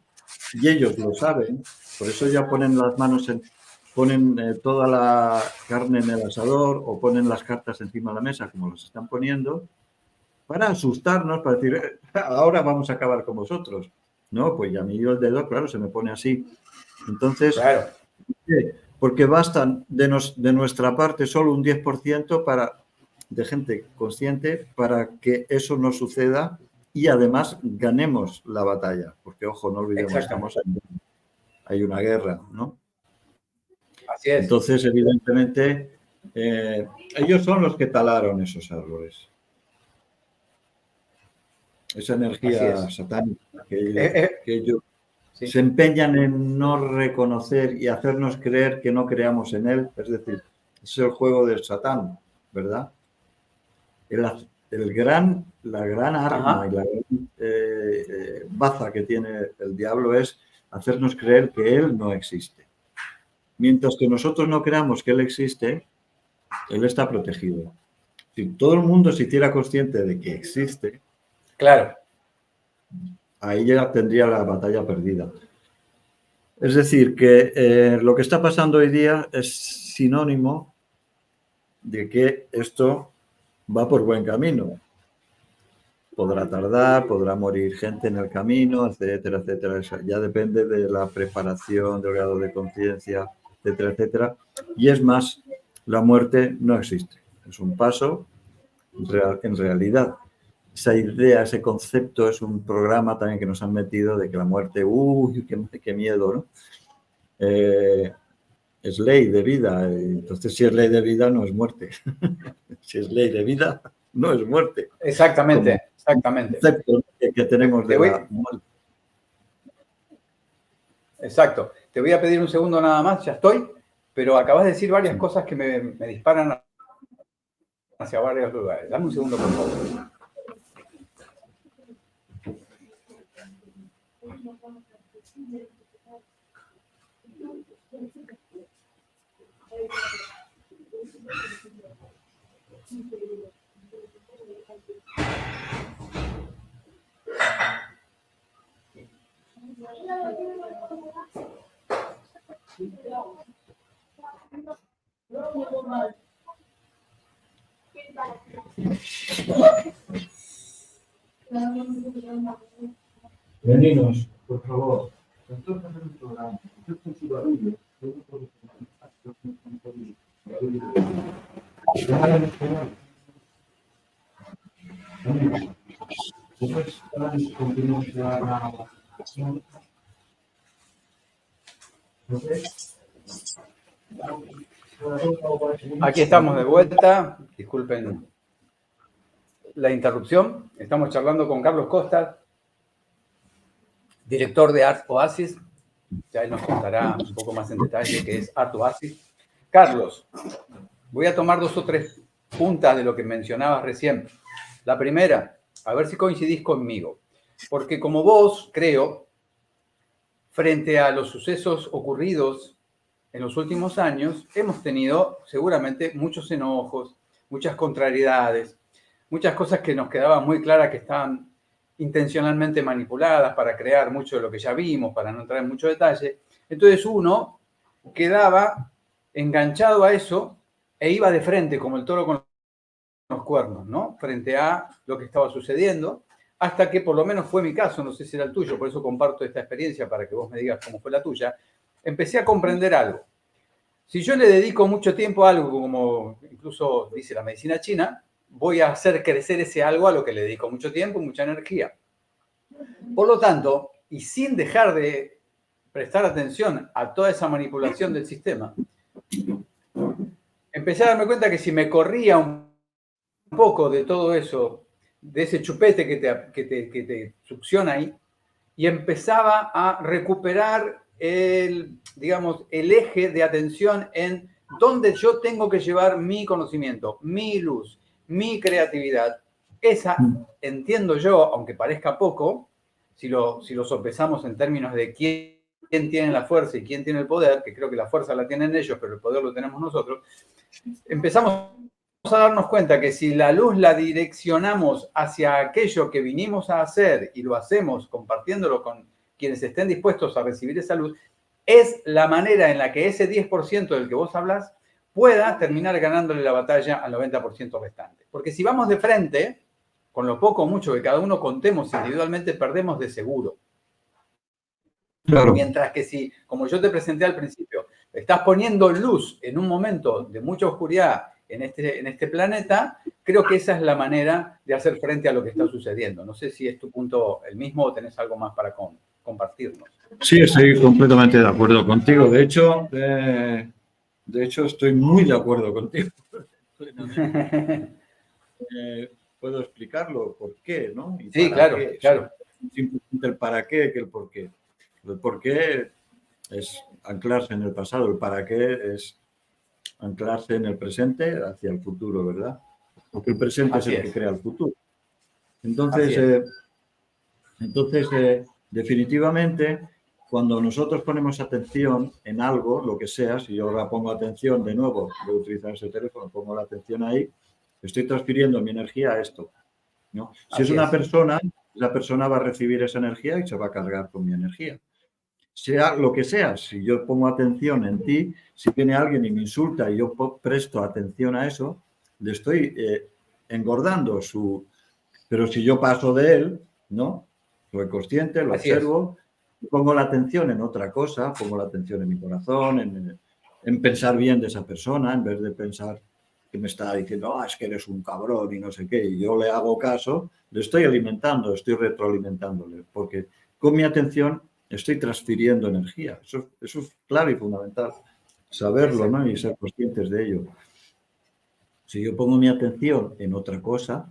y ellos lo saben, por eso ya ponen las manos ponen toda la carne en el asador o ponen las cartas encima de la mesa, como los están poniendo, para asustarnos, para decir, ahora vamos a acabar con vosotros. No, pues ya a mí el dedo, claro, se me pone así. Entonces, claro. Porque bastan de nuestra parte solo un 10% de gente consciente para que eso no suceda y además ganemos la batalla. Porque, ojo, no olvidemos, hay una guerra, ¿no? Así es. Entonces, evidentemente, ellos son los que talaron esos árboles. Esa energía satánica que ellos se empeñan en no reconocer y hacernos creer que no creamos en él. Es decir, es el juego del Satán, ¿verdad? La gran arma y la gran baza que tiene el diablo es hacernos creer que él no existe. Mientras que nosotros no creamos que él existe, él está protegido. Si todo el mundo se hiciera consciente de que existe, claro, ahí ya tendría la batalla perdida. Es decir, que lo que está pasando hoy día es sinónimo de que esto va por buen camino. Podrá tardar, podrá morir gente en el camino, etcétera, etcétera. Eso ya depende de la preparación, del grado de conciencia, etcétera, etcétera. Y es más, la muerte no existe. Es un paso en realidad. Esa idea, ese concepto es un programa también que nos han metido de que la muerte, uy, qué miedo, ¿no? Es ley de vida. Entonces, si es ley de vida, no es muerte. Si es ley de vida, no es muerte. Exactamente, exactamente. El concepto que tenemos de la muerte. Exacto. Te voy a pedir un segundo nada más, ya estoy, pero acabas de decir varias cosas que me disparan hacia varios lugares. Dame un segundo, por favor. Veninos, por favor. Aquí estamos de vuelta. Disculpen la interrupción. Estamos charlando con Carlos Costa, director de Art Oasis. Ya él nos contará un poco más en detalle qué es Art Oasis. Carlos, voy a tomar 2 o 3 puntas de lo que mencionabas recién. La primera, a ver si coincidís conmigo. Porque como vos, creo, frente a los sucesos ocurridos en los últimos años, hemos tenido seguramente muchos enojos, muchas contrariedades, muchas cosas que nos quedaban muy claras que estaban intencionalmente manipuladas para crear mucho de lo que ya vimos, para no entrar en mucho detalle. Entonces uno quedaba enganchado a eso e iba de frente como el toro con los cuernos, ¿no? Frente a lo que estaba sucediendo, hasta que por lo menos fue mi caso, no sé si era el tuyo, por eso comparto esta experiencia para que vos me digas cómo fue la tuya, empecé a comprender algo. Si yo le dedico mucho tiempo a algo, como incluso dice la medicina china, voy a hacer crecer ese algo a lo que le dedico mucho tiempo y mucha energía. Por lo tanto, y sin dejar de prestar atención a toda esa manipulación del sistema, empecé a darme cuenta que si me corría un poco de todo eso, de ese chupete que te succiona ahí, y empezaba a recuperar digamos, el eje de atención en dónde yo tengo que llevar mi conocimiento, mi luz, mi creatividad. Esa, entiendo yo, aunque parezca poco, si lo sopesamos en términos de quién tiene la fuerza y quién tiene el poder, que creo que la fuerza la tienen ellos, pero el poder lo tenemos nosotros, empezamos a darnos cuenta que si la luz la direccionamos hacia aquello que vinimos a hacer y lo hacemos compartiéndolo con quienes estén dispuestos a recibir esa luz, es la manera en la que ese 10% del que vos hablas pueda terminar ganándole la batalla al 90% restante. Porque si vamos de frente, con lo poco o mucho que cada uno contemos individualmente, perdemos de seguro. Claro. Mientras que si, como yo te presenté al principio, estás poniendo luz en un momento de mucha oscuridad en este planeta, creo que esa es la manera de hacer frente a lo que está sucediendo. No sé si es tu punto el mismo o tenés algo más para compartirnos. Sí, estoy completamente de acuerdo contigo. De hecho, estoy muy de acuerdo contigo. Puedo explicarlo, por qué, ¿no? Y sí, claro, qué. Claro. Simplemente el para qué que el por qué. El por qué es anclarse en el pasado, el para qué es anclarse en el presente hacia el futuro, ¿verdad? Porque el presente es el que crea el futuro. Entonces, definitivamente, cuando nosotros ponemos atención en algo, lo que sea, si yo ahora pongo atención de nuevo, voy a utilizar ese teléfono, pongo la atención ahí, estoy transfiriendo mi energía a esto, ¿no? Si es una persona, la persona va a recibir esa energía y se va a cargar con mi energía. Sea lo que sea, si yo pongo atención en ti, si viene alguien y me insulta y yo presto atención a eso, le estoy engordando su... Pero si yo paso de él, ¿no? Soy consciente, lo observo, pongo la atención en otra cosa, pongo la atención en mi corazón, en pensar bien de esa persona, en vez de pensar que me está diciendo, es que eres un cabrón y no sé qué, y yo le hago caso, le estoy alimentando, estoy retroalimentándole, porque con mi atención estoy transfiriendo energía. Eso es clave y fundamental, saberlo, ¿no? Y ser conscientes de ello. Si yo pongo mi atención en otra cosa,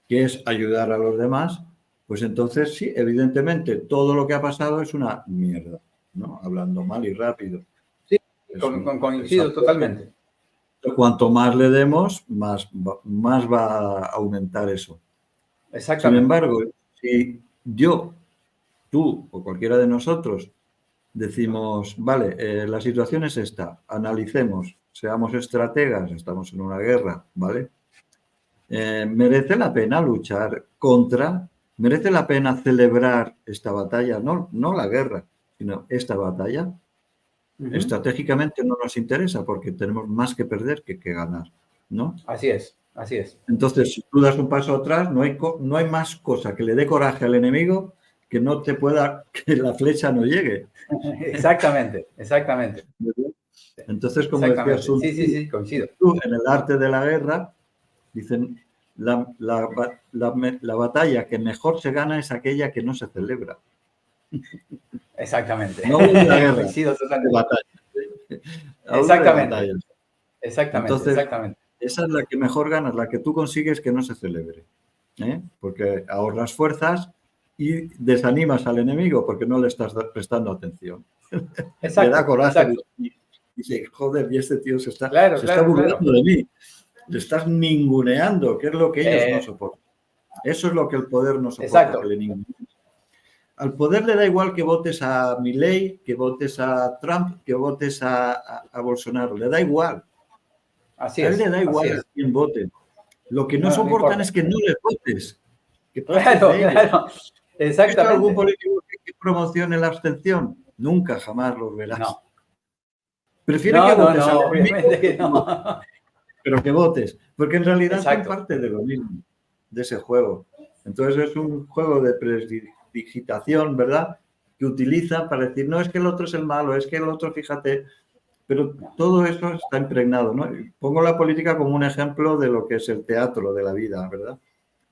que es ayudar a los demás, pues entonces sí, evidentemente, todo lo que ha pasado es una mierda, ¿no? Hablando mal y rápido. Sí, coincido totalmente. Cuanto más le demos, más va a aumentar eso. Exactamente. Sin embargo, si tú o cualquiera de nosotros decimos, vale, la situación es esta, analicemos, seamos estrategas, estamos en una guerra, ¿vale? ¿Merece la pena luchar merece la pena celebrar esta batalla? No la guerra, sino esta batalla. Estratégicamente no nos interesa porque tenemos más que perder que ganar, ¿no? Así es. Entonces, si tú das un paso atrás, no hay más cosa que le dé coraje al enemigo que no te pueda, que la flecha no llegue. Exactamente. Entonces, como decías tú, sí, coincido. Tú, en el arte de la guerra, dicen, la batalla que mejor se gana es aquella que no se celebra. Exactamente. No hablo de la guerra, coincido totalmente. De batalla. Exactamente. Entonces, exactamente. Esa es la que mejor ganas, la que tú consigues que no se celebre. Porque ahorras fuerzas y desanimas al enemigo porque no le estás prestando atención. Exacto, le da coraje. Exacto. Y dice, joder, y este tío se está burlando de mí. Le estás ninguneando, que es lo que ellos no soportan. Eso es lo que el poder no soporta. Exacto. Que le ninguneen. Al poder le da igual que votes a Milei, que votes a Trump, que votes a Bolsonaro. Le da igual. Así a él le da igual a quién vote. Lo que no soportan es que no les votes. Que claro. Exactamente. ¿Hay algún político que promocione la abstención? Nunca, jamás los verás. No. Prefiere que votes a obviamente que no. Pero que votes. Porque en realidad son parte de lo mismo, de ese juego. Entonces es un juego de prestidigitación, ¿verdad? Que utilizan para decir, no, es que el otro es el malo, es que el otro, fíjate. Pero todo eso está impregnado, ¿no? Pongo la política como un ejemplo de lo que es el teatro de la vida, ¿verdad?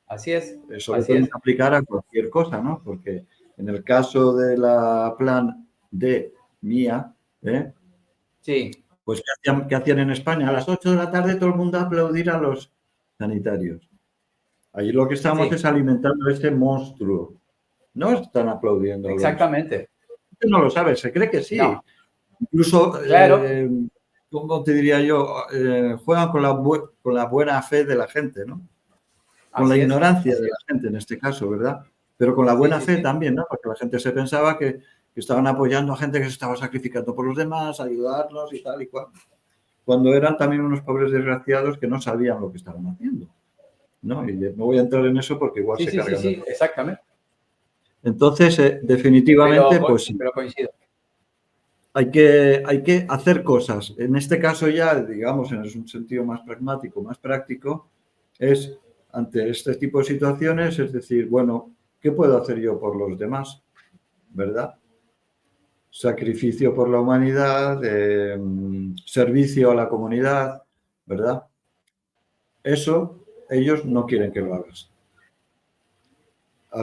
Así es. Eso lo podemos aplicar a cualquier cosa, ¿no? Porque en el caso de la plan D mía, Sí. pues ¿qué hacían en España? A las 8 de la tarde todo el mundo a aplaudir a los sanitarios. Allí lo que estamos es alimentando ese monstruo. No están aplaudiendo. Exactamente. No lo sabe, se cree que sí. No. Incluso, Claro. ¿cómo te diría yo? Juegan con la buena fe de la gente, ¿no? Con la ignorancia de la gente en este caso, ¿verdad? Pero con la buena fe también, ¿no? Porque la gente se pensaba que estaban apoyando a gente que se estaba sacrificando por los demás, ayudarlos y tal y cual. Cuando eran también unos pobres desgraciados que no sabían lo que estaban haciendo, ¿no? Y no voy a entrar en eso porque igual se cargan. Sí, exactamente. Entonces, definitivamente, pues pero coincido. Hay que hacer cosas. En este caso ya, digamos, en un sentido más pragmático, más práctico, es ante este tipo de situaciones, es decir, bueno, ¿qué puedo hacer yo por los demás? ¿Verdad? Sacrificio por la humanidad, servicio a la comunidad, ¿verdad? Eso ellos no quieren que lo hagas.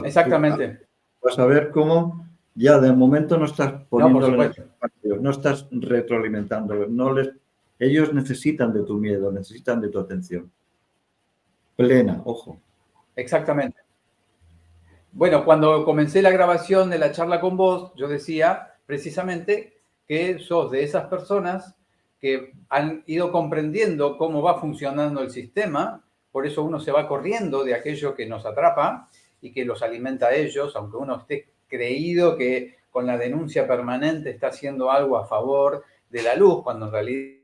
Exactamente. Vas a ver cómo ya de momento no estás poniéndolo en supuesto. no estás retroalimentándolo. Ellos necesitan de tu miedo, necesitan de tu atención. Plena, ojo. Exactamente. Bueno, cuando comencé la grabación de la charla con vos, yo decía precisamente que sos de esas personas que han ido comprendiendo cómo va funcionando el sistema, por eso uno se va corriendo de aquello que nos atrapa y que los alimenta a ellos, aunque uno esté creído que con la denuncia permanente está haciendo algo a favor de la luz, cuando en realidad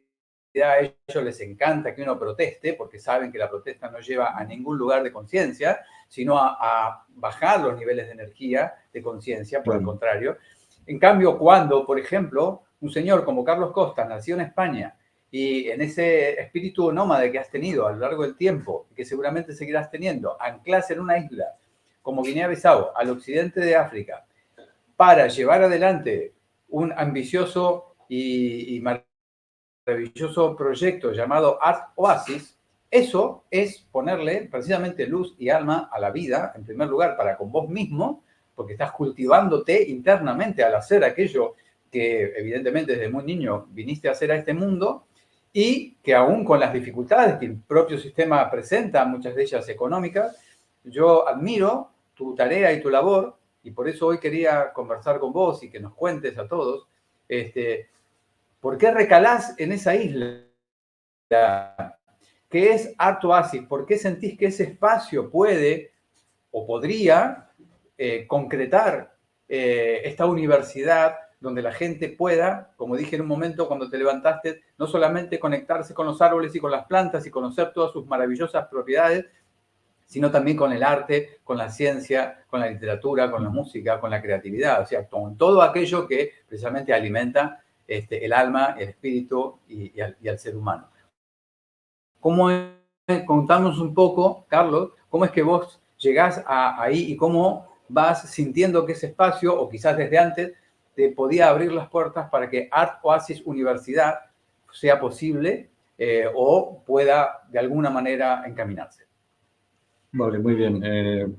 a ellos les encanta que uno proteste, porque saben que la protesta no lleva a ningún lugar de conciencia, sino a bajar los niveles de energía, de conciencia, por el contrario. En cambio, cuando, por ejemplo, un señor como Carlos Costa nació en España y en ese espíritu nómade que has tenido a lo largo del tiempo, y que seguramente seguirás teniendo, anclas en una isla como Guinea-Bissau, al occidente de África, para llevar adelante un ambicioso y maravilloso proyecto llamado Art Oasis, eso es ponerle precisamente luz y alma a la vida, en primer lugar, para con vos mismo, porque estás cultivándote internamente al hacer aquello que evidentemente desde muy niño viniste a hacer a este mundo, y que aún con las dificultades que el propio sistema presenta, muchas de ellas económicas, yo admiro tu tarea y tu labor, y por eso hoy quería conversar con vos y que nos cuentes a todos, ¿por qué recalás en esa isla? ¿Qué es Art Oasis? ¿Por qué sentís que ese espacio puede o podría concretar esta universidad donde la gente pueda, como dije en un momento cuando te levantaste, no solamente conectarse con los árboles y con las plantas y conocer todas sus maravillosas propiedades, sino también con el arte, con la ciencia, con la literatura, con la música, con la creatividad, o sea, con todo aquello que precisamente alimenta el alma, el espíritu y al ser humano. Contamos un poco, Carlos, cómo es que vos llegás ahí y cómo vas sintiendo que ese espacio, o quizás desde antes, te podía abrir las puertas para que Art Oasis Universidad sea posible o pueda de alguna manera encaminarse. Vale, muy bien.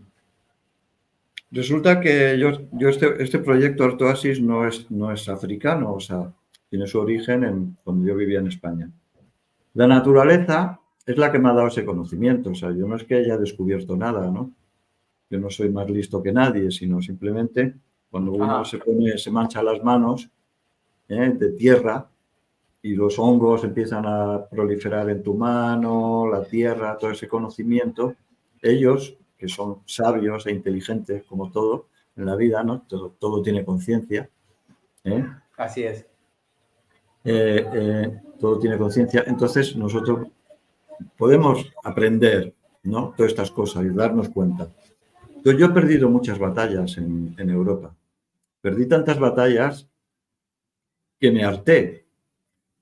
Resulta que este proyecto Art Oasis no es africano, o sea, tiene su origen cuando yo vivía en España. La naturaleza es la que me ha dado ese conocimiento, o sea, yo no es que haya descubierto nada, ¿no? Yo no soy más listo que nadie, sino simplemente cuando uno se mancha las manos de tierra y los hongos empiezan a proliferar en tu mano, la tierra, todo ese conocimiento, ellos, que son sabios e inteligentes como todo en la vida, ¿no? Todo tiene conciencia. Así es. Todo tiene conciencia. Entonces nosotros podemos aprender, ¿no? Todas estas cosas y darnos cuenta. Entonces, yo he perdido muchas batallas en Europa. Perdí tantas batallas que me harté.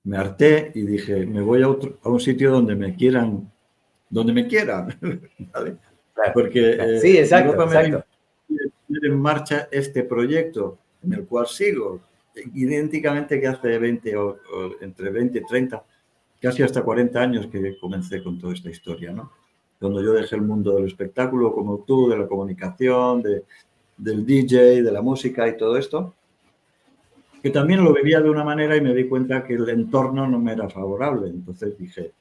Me harté y dije, me voy a un sitio donde me quieran, ¿vale? Claro, porque sí, exacto, Europa exacto. me pone en marcha este proyecto en el cual sigo idénticamente que hace 20 o entre 20 y 30, casi hasta 40 años que comencé con toda esta historia, ¿no? Cuando yo dejé el mundo del espectáculo, como tú, de la comunicación, del DJ, de la música y todo esto, que también lo vivía de una manera y me di cuenta que el entorno no me era favorable. Entonces dije,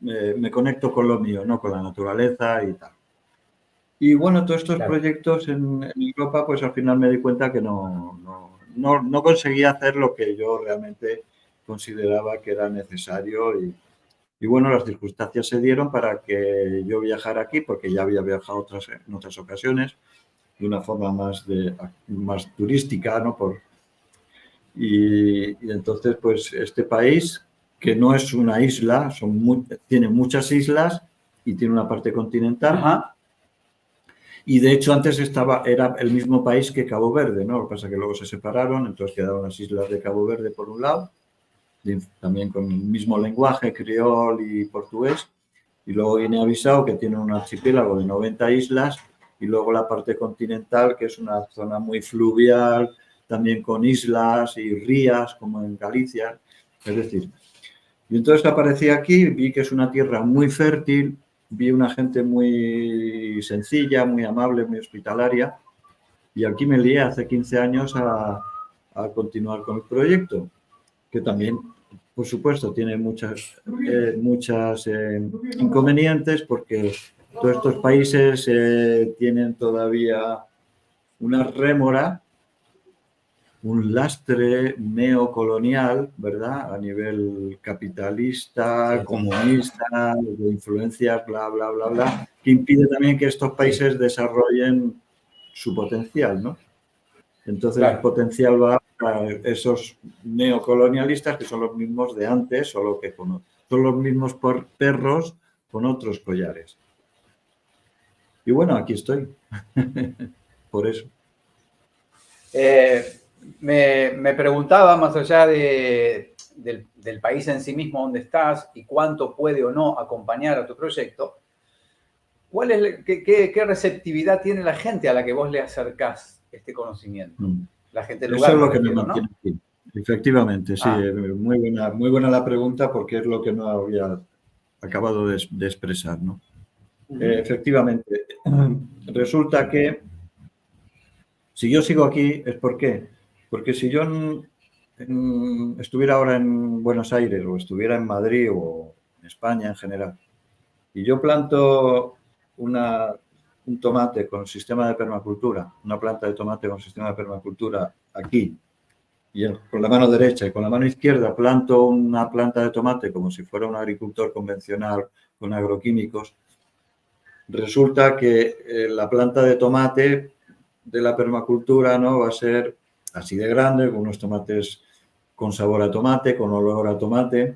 me conecto con lo mío, ¿no? Con la naturaleza y tal. Y bueno, todos estos proyectos en Europa, pues al final me di cuenta que no conseguía hacer lo que yo realmente consideraba que era necesario y bueno, las circunstancias se dieron para que yo viajara aquí, porque ya había viajado en otras ocasiones, de una forma más turística, ¿no? Y entonces, pues este país, que no es una isla, tiene muchas islas y tiene una parte continental. Ajá. Y de hecho antes era el mismo país que Cabo Verde, ¿no? Lo que pasa es que luego se separaron, entonces quedaron las islas de Cabo Verde por un lado, también con el mismo lenguaje, criol y portugués, y luego Guinea-Bissau, que tiene un archipiélago de 90 islas, y luego la parte continental, que es una zona muy fluvial, también con islas y rías, como en Galicia, es decir. Y entonces aparecí aquí, vi que es una tierra muy fértil, vi una gente muy sencilla, muy amable, muy hospitalaria, y aquí me lié hace 15 años a continuar con el proyecto, que también, por supuesto, tiene muchas inconvenientes porque todos estos países tienen todavía una rémora, un lastre neocolonial, ¿verdad? A nivel capitalista, sí, comunista, de influencias, bla, bla, bla, bla, que impide también que estos países desarrollen su potencial, ¿no? Entonces, claro, el potencial va a esos neocolonialistas que son los mismos de antes, solo que son los mismos perros con otros collares. Y bueno, aquí estoy. Por eso. Me preguntaba, más allá del país en sí mismo donde estás y cuánto puede o no acompañar a tu proyecto, ¿qué receptividad tiene la gente a la que vos le acercás este conocimiento? La gente del lugar. Eso es lo que me mantiene aquí. Efectivamente, sí. Muy buena la pregunta porque es lo que no había acabado de expresar, ¿no? Efectivamente. Resulta que si yo sigo aquí es porque si yo estuviera ahora en Buenos Aires o estuviera en Madrid o en España en general y yo planto un tomate con sistema de permacultura, una planta de tomate con sistema de permacultura aquí y con la mano derecha y con la mano izquierda planto una planta de tomate como si fuera un agricultor convencional con agroquímicos, resulta que la planta de tomate de la permacultura, ¿no? Va a ser así de grande, con unos tomates con sabor a tomate, con olor a tomate.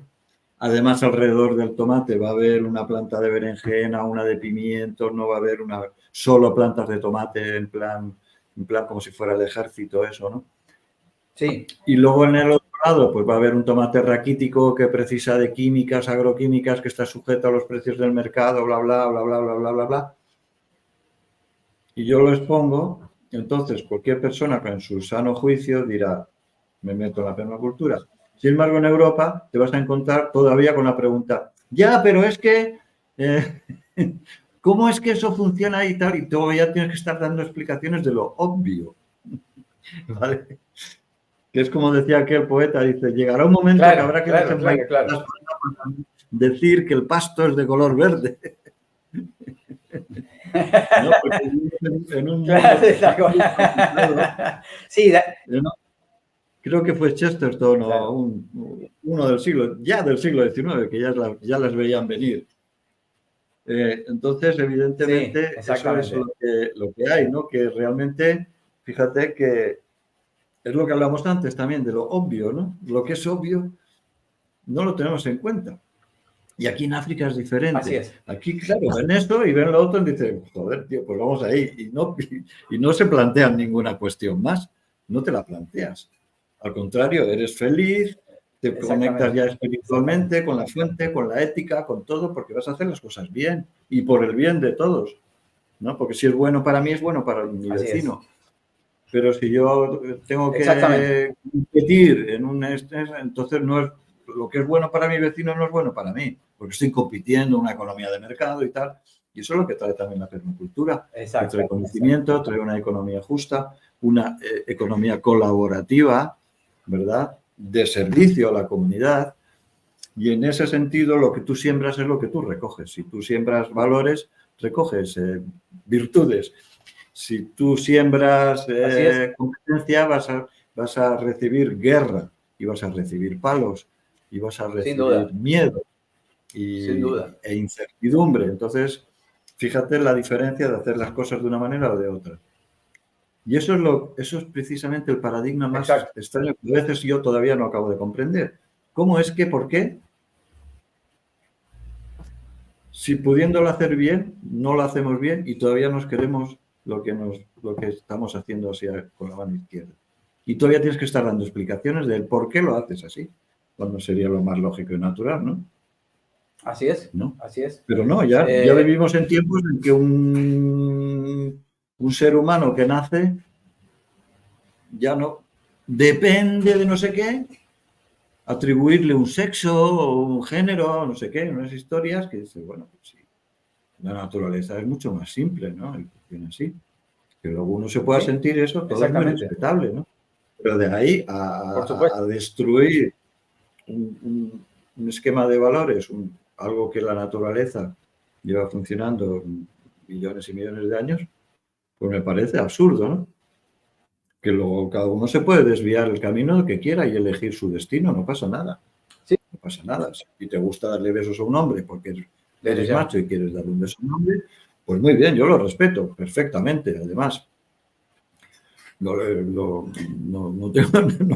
Además, alrededor del tomate va a haber una planta de berenjena, una de pimientos, no va a haber solo plantas de tomate en plan como si fuera el ejército, eso, ¿no? Sí. Y luego en el otro lado, pues va a haber un tomate raquítico que precisa de químicas, agroquímicas, que está sujeto a los precios del mercado, bla, bla, bla, bla, bla, bla, bla, bla. Y yo lo expongo, entonces cualquier persona con su sano juicio dirá, me meto en la permacultura. Sin embargo, en Europa te vas a encontrar todavía con la pregunta, ya, pero es que, ¿cómo es que eso funciona y tal? Y todavía tienes que estar dando explicaciones de lo obvio, ¿vale? Que es como decía aquel poeta, dice, llegará un momento que habrá que decir que el pasto es de color verde. No, porque en un mundo sí, creo que fue Chesterton o uno del siglo XIX, que ya las veían venir. Entonces, evidentemente, sí, eso es lo que hay, ¿no? Que realmente, fíjate que es lo que hablamos antes también, de lo obvio, ¿no? Lo que es obvio no lo tenemos en cuenta. Y aquí en África es diferente. Así es. Aquí, claro, ven esto y ven lo otro y dicen, joder, tío, pues vamos ahí. Y no se plantean ninguna cuestión más. No te la planteas. Al contrario, eres feliz, te conectas ya espiritualmente con la fuente, con la ética, con todo, porque vas a hacer las cosas bien y por el bien de todos, ¿no? Porque si es bueno para mí, es bueno para mi vecino. pero si yo tengo que competir en entonces no es, lo que es bueno para mi vecino no es bueno para mí, porque estoy compitiendo en una economía de mercado y tal. Y eso es lo que trae también la permacultura, que trae conocimiento, trae una economía justa, una economía colaborativa, ¿verdad?, de servicio a la comunidad. Y en ese sentido, lo que tú siembras es lo que tú recoges. Si tú siembras valores, recoges virtudes. Si tú siembras competencia, vas a recibir guerra y vas a recibir palos y vas a recibir miedo e incertidumbre. Entonces, fíjate la diferencia de hacer las cosas de una manera o de otra. Y eso es precisamente el paradigma más extraño que a veces yo todavía no acabo de comprender. ¿Cómo es que, por qué? Si pudiéndolo hacer bien, no lo hacemos bien y todavía nos queremos lo que estamos haciendo con la mano izquierda. Y todavía tienes que estar dando explicaciones del por qué lo haces así, cuando sería lo más lógico y natural, ¿no? Así es, ¿no? Así es. Pero no, ya vivimos en tiempos en que un ser humano que nace ya no depende de no sé qué, atribuirle un sexo o un género, no sé qué, unas historias que dice, bueno, pues sí, la naturaleza es mucho más simple, ¿no? Y funciona así. Que luego uno se pueda sentir eso, todo es muy respetable, ¿no? Pero de ahí a destruir un esquema de valores, algo que la naturaleza lleva funcionando millones y millones de años, pues me parece absurdo, ¿no? Que luego cada uno se puede desviar el camino que quiera y elegir su destino, no pasa nada. Sí. No pasa nada. Si te gusta darle besos a un hombre porque eres macho y quieres darle un beso a un hombre, pues muy bien, yo lo respeto perfectamente, además. No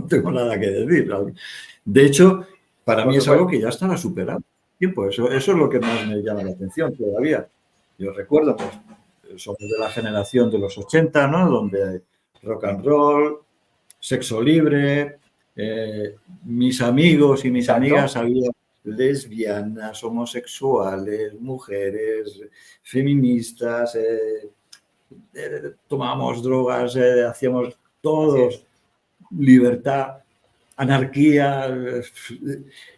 tengo nada que decir. De hecho, para mí es algo que ya estaba superado. Eso es lo que más me llama la atención todavía. Yo recuerdo, pues, somos de la generación de los 80, ¿no? Donde rock and roll, sexo libre, mis amigos y mis amigas había lesbianas, homosexuales, mujeres, feministas, tomábamos drogas, hacíamos todos libertad, anarquía,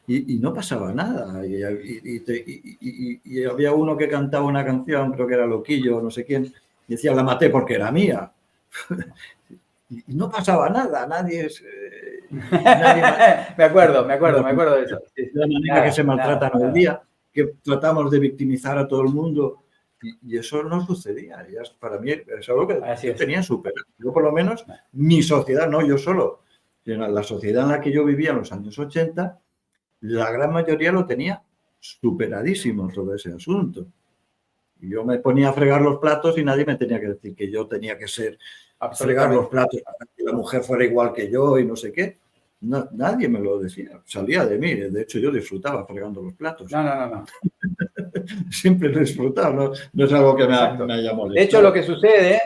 y no pasaba nada. Y había uno que cantaba una canción, creo que era Loquillo, no sé quién, y decía, la maté porque era mía. Y no pasaba nada, nadie me acuerdo de eso. De la manera que se maltratan hoy día, que tratamos de victimizar a todo el mundo. Y eso no sucedía. Para mí es algo que yo tenía superado. Yo, por lo menos, mi sociedad, no yo solo, sino la sociedad en la que yo vivía en los años 80, la gran mayoría lo tenía superadísimo todo ese asunto. Y yo me ponía a fregar los platos y nadie me tenía que decir que yo tenía que fregar los platos para que la mujer fuera igual que yo y no sé qué. No, nadie me lo decía, salía de mí. De hecho, yo disfrutaba fregando los platos. No. Siempre lo he disfrutado, no es algo que me haya molestado. De hecho, lo que sucede...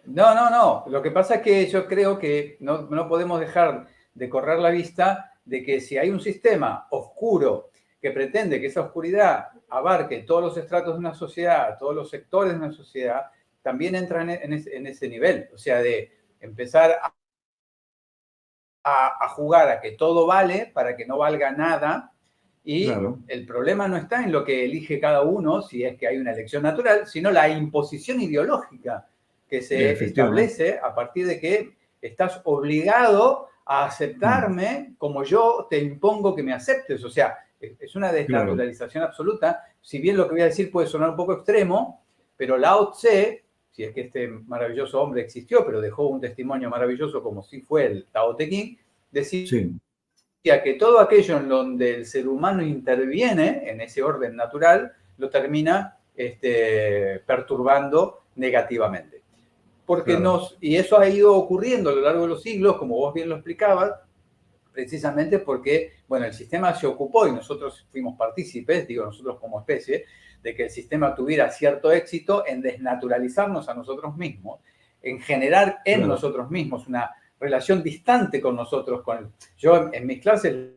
No. Lo que pasa es que yo creo que no podemos dejar de correr la vista de que si hay un sistema oscuro que pretende que esa oscuridad abarque todos los estratos de una sociedad, todos los sectores de una sociedad, también entra en ese nivel. O sea, de empezar a jugar a que todo vale para que no valga nada. Y el problema no está en lo que elige cada uno, si es que hay una elección natural, sino la imposición ideológica que se establece a partir de que estás obligado a aceptarme como yo te impongo que me aceptes. O sea, es una desnaturalización absoluta. Si bien lo que voy a decir puede sonar un poco extremo, pero Lao Tse, si es que este maravilloso hombre existió, pero dejó un testimonio maravilloso como si fue el Tao Te Ching, decía que todo aquello en donde el ser humano interviene en ese orden natural lo termina perturbando negativamente. Porque y eso ha ido ocurriendo a lo largo de los siglos, como vos bien lo explicabas, precisamente porque, bueno, el sistema se ocupó y nosotros fuimos partícipes, digo nosotros como especie, de que el sistema tuviera cierto éxito en desnaturalizarnos a nosotros mismos, en generar en nosotros mismos una relación distante con nosotros. Yo en mis clases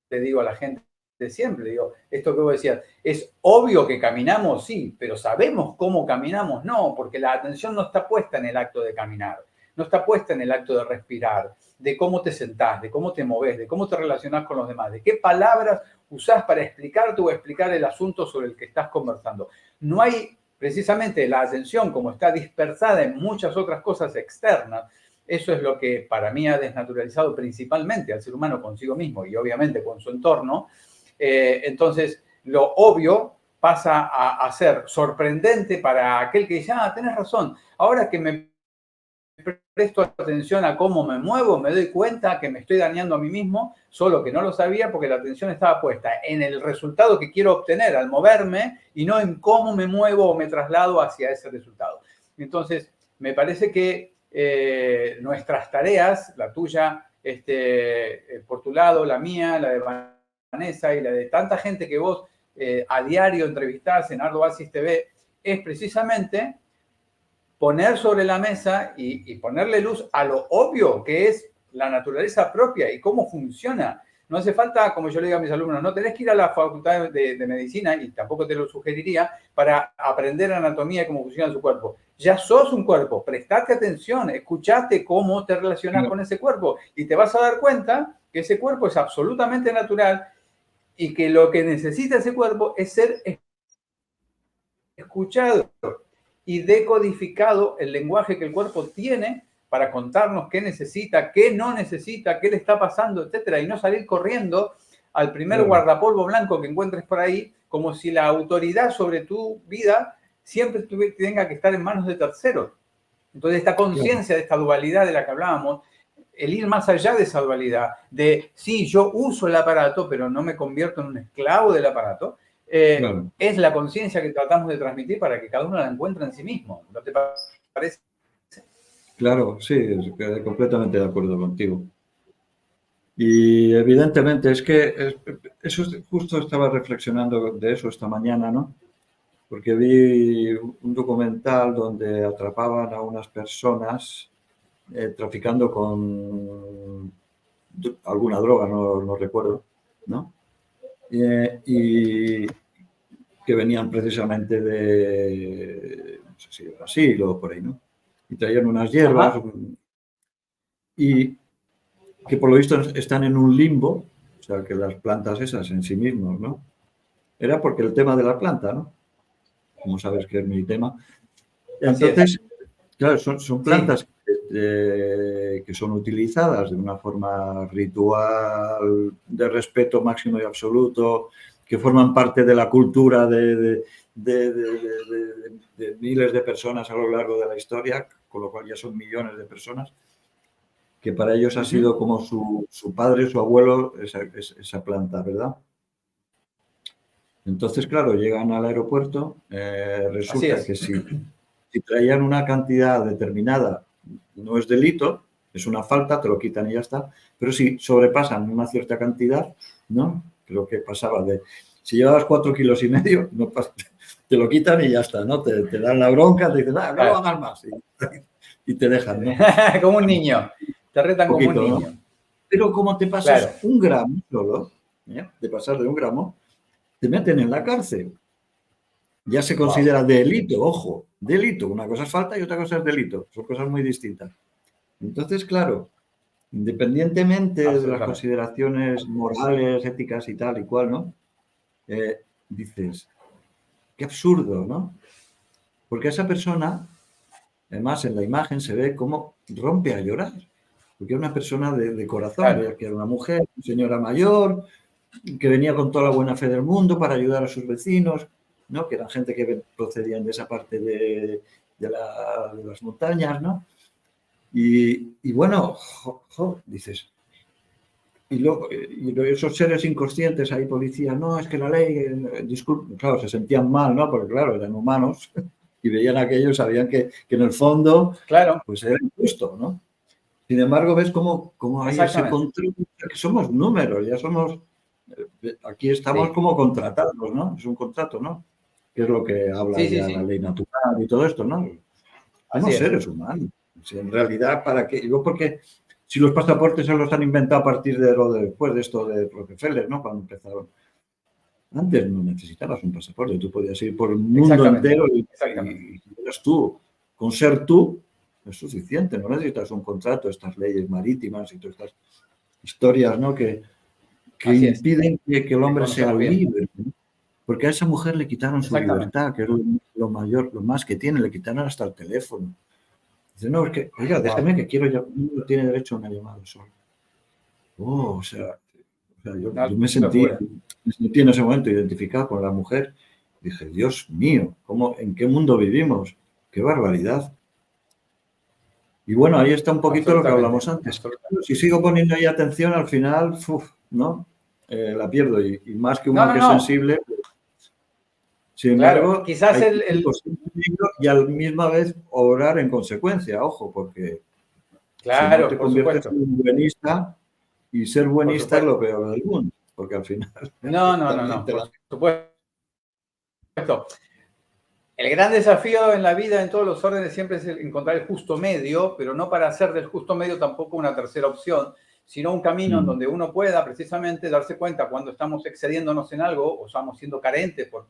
le digo a la gente siempre. Digo, esto que vos decías, ¿es obvio que caminamos? Sí, pero ¿sabemos cómo caminamos? No, porque la atención no está puesta en el acto de caminar, no está puesta en el acto de respirar, de cómo te sentás, de cómo te movés, de cómo te relacionás con los demás, de qué palabras usás para explicarte o explicar el asunto sobre el que estás conversando. No hay precisamente la atención, como está dispersada en muchas otras cosas externas. Eso es lo que para mí ha desnaturalizado principalmente al ser humano consigo mismo y obviamente con su entorno. Entonces, lo obvio pasa a ser sorprendente para aquel que dice, tenés razón, ahora que me presto atención a cómo me muevo, me doy cuenta que me estoy dañando a mí mismo, solo que no lo sabía porque la atención estaba puesta en el resultado que quiero obtener al moverme y no en cómo me muevo o me traslado hacia ese resultado. Entonces, me parece que nuestras tareas, la tuya, por tu lado, la mía, la de Vanessa y la de tanta gente que vos a diario entrevistás en Ardo Oasis TV, es precisamente poner sobre la mesa y ponerle luz a lo obvio que es la naturaleza propia y cómo funciona. No hace falta, como yo le digo a mis alumnos, no tenés que ir a la facultad de medicina, y tampoco te lo sugeriría, para aprender anatomía y cómo funciona su cuerpo. Ya sos un cuerpo, prestate atención, escuchate cómo te relacionás con ese cuerpo y te vas a dar cuenta que ese cuerpo es absolutamente natural y que lo que necesita ese cuerpo es ser escuchado y decodificado el lenguaje que el cuerpo tiene para contarnos qué necesita, qué no necesita, qué le está pasando, etcétera, y no salir corriendo al primer guardapolvo blanco que encuentres por ahí, como si la autoridad sobre tu vida siempre tenga que estar en manos de terceros. Entonces, esta conciencia de esta dualidad de la que hablábamos, el ir más allá de esa dualidad, de sí, yo uso el aparato, pero no me convierto en un esclavo del aparato, es la conciencia que tratamos de transmitir para que cada uno la encuentre en sí mismo. ¿No te parece? Claro, sí, completamente de acuerdo contigo. Y evidentemente es que eso justo estaba reflexionando de eso esta mañana, ¿no? Porque vi un documental donde atrapaban a unas personas traficando con alguna droga, no recuerdo, ¿no? Y que venían precisamente de, no sé si de Brasil o por ahí, ¿no? Y traían unas hierbas y que por lo visto están en un limbo, o sea, que las plantas esas en sí mismas, ¿no? Era porque el tema de la planta, ¿no? Como sabes que es mi tema. Entonces, claro, son plantas que son utilizadas de una forma ritual, de respeto máximo y absoluto, que forman parte de la cultura de miles de personas a lo largo de la historia, con lo cual ya son millones de personas, que para ellos ha sido como su padre, su abuelo, esa planta, ¿verdad? Entonces, claro, llegan al aeropuerto, resulta que si traían una cantidad determinada, no es delito, es una falta, te lo quitan y ya está, pero si sobrepasan una cierta cantidad, ¿no? Creo que pasaba de, si llevabas 4,5 kilos, no te lo quitan y ya está, ¿no? Te dan la bronca, te dicen, no lo hagas más, y te dejan, ¿no? Como un niño, te retan poquito, como un niño. ¿no? Pero como te pasas un gramo solo, de pasar de 1 gramo, te meten en la cárcel. Ya se considera delito, ojo, delito. Una cosa es falta y otra cosa es delito. Son cosas muy distintas. Entonces, claro, independientemente de las consideraciones morales, éticas y tal y cual, ¿no? Dices, qué absurdo, ¿no? Porque esa persona, además en la imagen se ve cómo rompe a llorar. Porque era una persona de corazón, que era una mujer, una señora mayor, que venía con toda la buena fe del mundo para ayudar a sus vecinos, ¿no? Que eran gente que procedían de esa parte de las montañas, ¿no? Y bueno, dices, y luego esos seres inconscientes ahí, policías, no, es que la ley, disculpe, claro, se sentían mal, ¿no? Porque claro, eran humanos y veían aquello y sabían que en el fondo, pues era injusto, ¿no? Sin embargo, ves cómo hay ese control, que somos números, ya somos, aquí estamos como contratados, ¿no? Es un contrato, ¿no? Que es lo que habla ya la ley natural y todo esto, ¿no? Somos seres humanos. Si en realidad, ¿para qué? Digo, porque si los pasaportes se los han inventado a partir de lo después de esto de Rockefeller, ¿no? Cuando empezaron. Antes no necesitabas un pasaporte, tú podías ir por el mundo entero y eras tú. Con ser tú es suficiente, no necesitas un contrato, estas leyes marítimas y todas estas historias, ¿no? que impiden que el hombre sea libre, ¿no? Porque a esa mujer le quitaron su libertad, que es lo mayor, lo más que tiene, le quitaron hasta el teléfono. Dice, no, es que, oiga, déjame que quiero llamar, no tiene derecho a una llamada solo. O sea, yo me sentí en ese momento identificado con la mujer. Dije, Dios mío, ¿en qué mundo vivimos? ¡Qué barbaridad! Y bueno, ahí está un poquito lo que hablamos antes. Si sigo poniendo ahí atención, al final, ¿no? La pierdo. Y más que uno que es sensible. Sin embargo, quizás y a la misma vez obrar en consecuencia, ojo, porque si no te conviertes en un buenista, y ser buenista es lo peor del mundo, porque al final... No, por supuesto. El gran desafío en la vida, en todos los órdenes, siempre es encontrar el justo medio, pero no para hacer del justo medio tampoco una tercera opción, sino un camino en donde uno pueda precisamente darse cuenta cuando estamos excediéndonos en algo o estamos siendo carentes por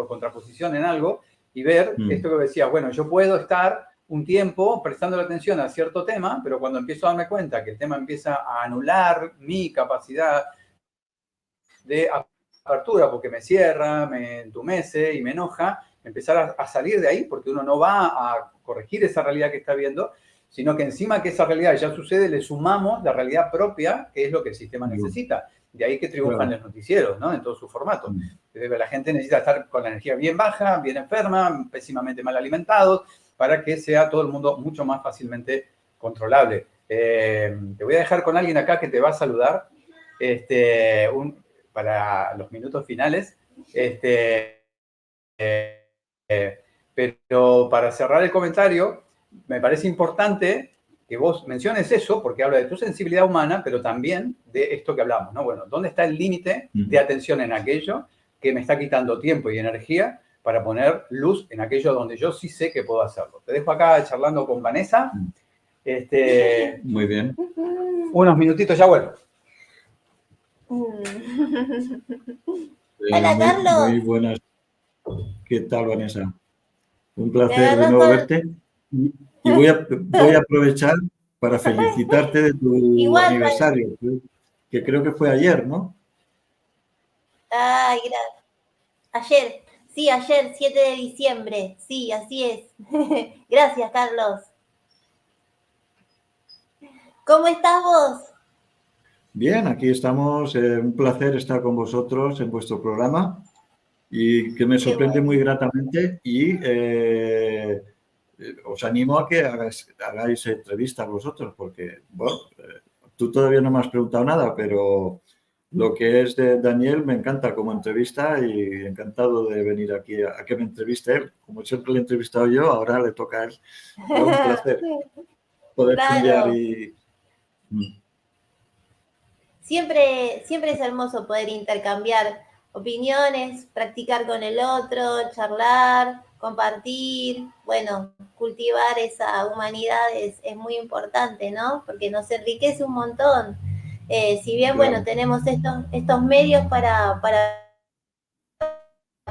contraposición en algo y ver esto que decía, bueno, yo puedo estar un tiempo prestando la atención a cierto tema, pero cuando empiezo a darme cuenta que el tema empieza a anular mi capacidad de apertura porque me cierra, me entumece y me enoja, empezar a salir de ahí porque uno no va a corregir esa realidad que está viendo, sino que encima que esa realidad ya sucede, le sumamos la realidad propia, que es lo que el sistema necesita. De ahí que triunfan los noticieros, ¿no? En todo su formato. La gente necesita estar con la energía bien baja, bien enferma, pésimamente mal alimentados, para que sea todo el mundo mucho más fácilmente controlable. Te voy a dejar con alguien acá que te va a saludar para los minutos finales. Pero para cerrar el comentario, me parece importante que vos menciones eso, porque habla de tu sensibilidad humana, pero también de esto que hablamos, ¿no? Bueno, ¿dónde está el límite de atención en aquello que me está quitando tiempo y energía para poner luz en aquello donde yo sí sé que puedo hacerlo? Te dejo acá charlando con Vanessa. Muy bien. Unos minutitos, ya vuelvo. Hola, Carlos. Muy buenas. ¿Qué tal, Vanessa? Un placer de nuevo verte. Y voy a aprovechar para felicitarte de tu aniversario, que creo que fue ayer, ¿no? Ay, gracias. Ayer, 7 de diciembre. Sí, así es. Gracias, Carlos. ¿Cómo estás vos? Bien, aquí estamos. Un placer estar con vosotros en vuestro programa y que me sorprende muy gratamente y os animo a que hagáis entrevistas vosotros porque, bueno, tú todavía no me has preguntado nada, pero lo que es de Daniel me encanta como entrevista y encantado de venir aquí a que me entreviste él. Como siempre le he entrevistado yo, ahora le toca a él. Es un placer poder cambiar y... Siempre es hermoso poder intercambiar opiniones, practicar con el otro, charlar, compartir, bueno, cultivar esa humanidad es muy importante, ¿no? Porque nos enriquece un montón. Si bien, bueno, tenemos estos medios para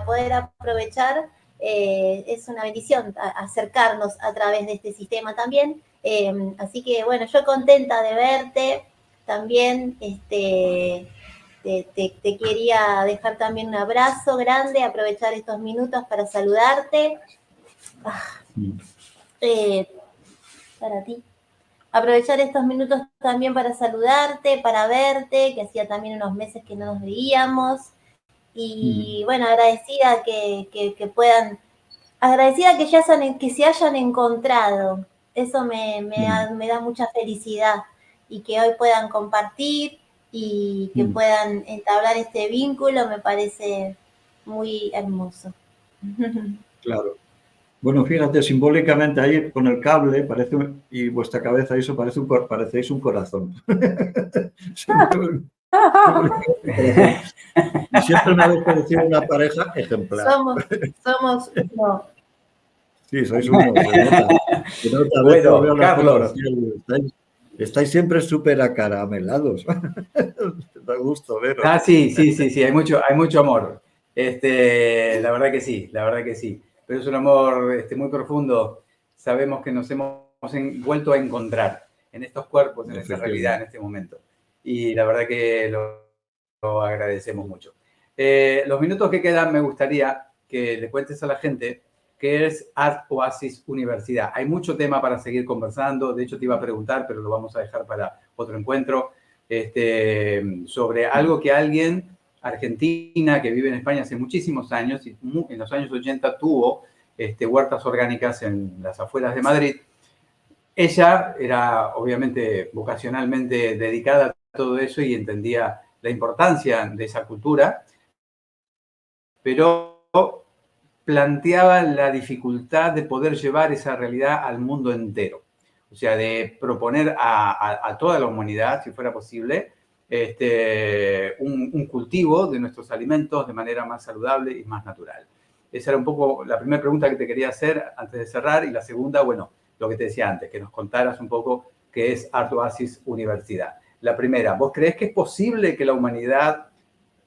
poder aprovechar, es una bendición acercarnos a través de este sistema también. Así que, bueno, yo contenta de verte. También te quería dejar también un abrazo grande, aprovechar estos minutos para saludarte. Para ti. Aprovechar estos minutos también para saludarte, para verte, que hacía también unos meses que no nos veíamos. Y bueno, agradecida que puedan, agradecida que se hayan encontrado. Eso me da mucha felicidad. Y que hoy puedan compartir y que puedan entablar este vínculo, me parece muy hermoso. Claro. Bueno, fíjate, simbólicamente ahí con el cable y vuestra cabeza eso parecéis un corazón. Y siempre me habéis parecido una pareja ejemplar. Somos uno. Sí, sois uno, se nota. Bueno, veo Carlos. Estáis siempre súper acaramelados. Da gusto veros. Sí, hay mucho amor. La verdad que sí, la verdad que sí. Pero es un amor muy profundo. Sabemos que nos hemos vuelto a encontrar en estos cuerpos, en esta realidad, en este momento. Y la verdad que lo agradecemos mucho. Los minutos que quedan me gustaría que le cuentes a la gente qué es Art Oasis Universidad. Hay mucho tema para seguir conversando. De hecho, te iba a preguntar, pero lo vamos a dejar para otro encuentro, sobre algo que alguien, argentina, que vive en España hace muchísimos años, y en los años 80 tuvo huertas orgánicas en las afueras de Madrid. Ella era obviamente vocacionalmente dedicada a todo eso y entendía la importancia de esa cultura, pero planteaba la dificultad de poder llevar esa realidad al mundo entero. O sea, de proponer a toda la humanidad, si fuera posible, un cultivo de nuestros alimentos de manera más saludable y más natural. Esa era un poco la primera pregunta que te quería hacer antes de cerrar. Y la segunda, bueno, lo que te decía antes, que nos contaras un poco qué es Art Oasis Universidad. La primera, ¿vos creés que es posible que la humanidad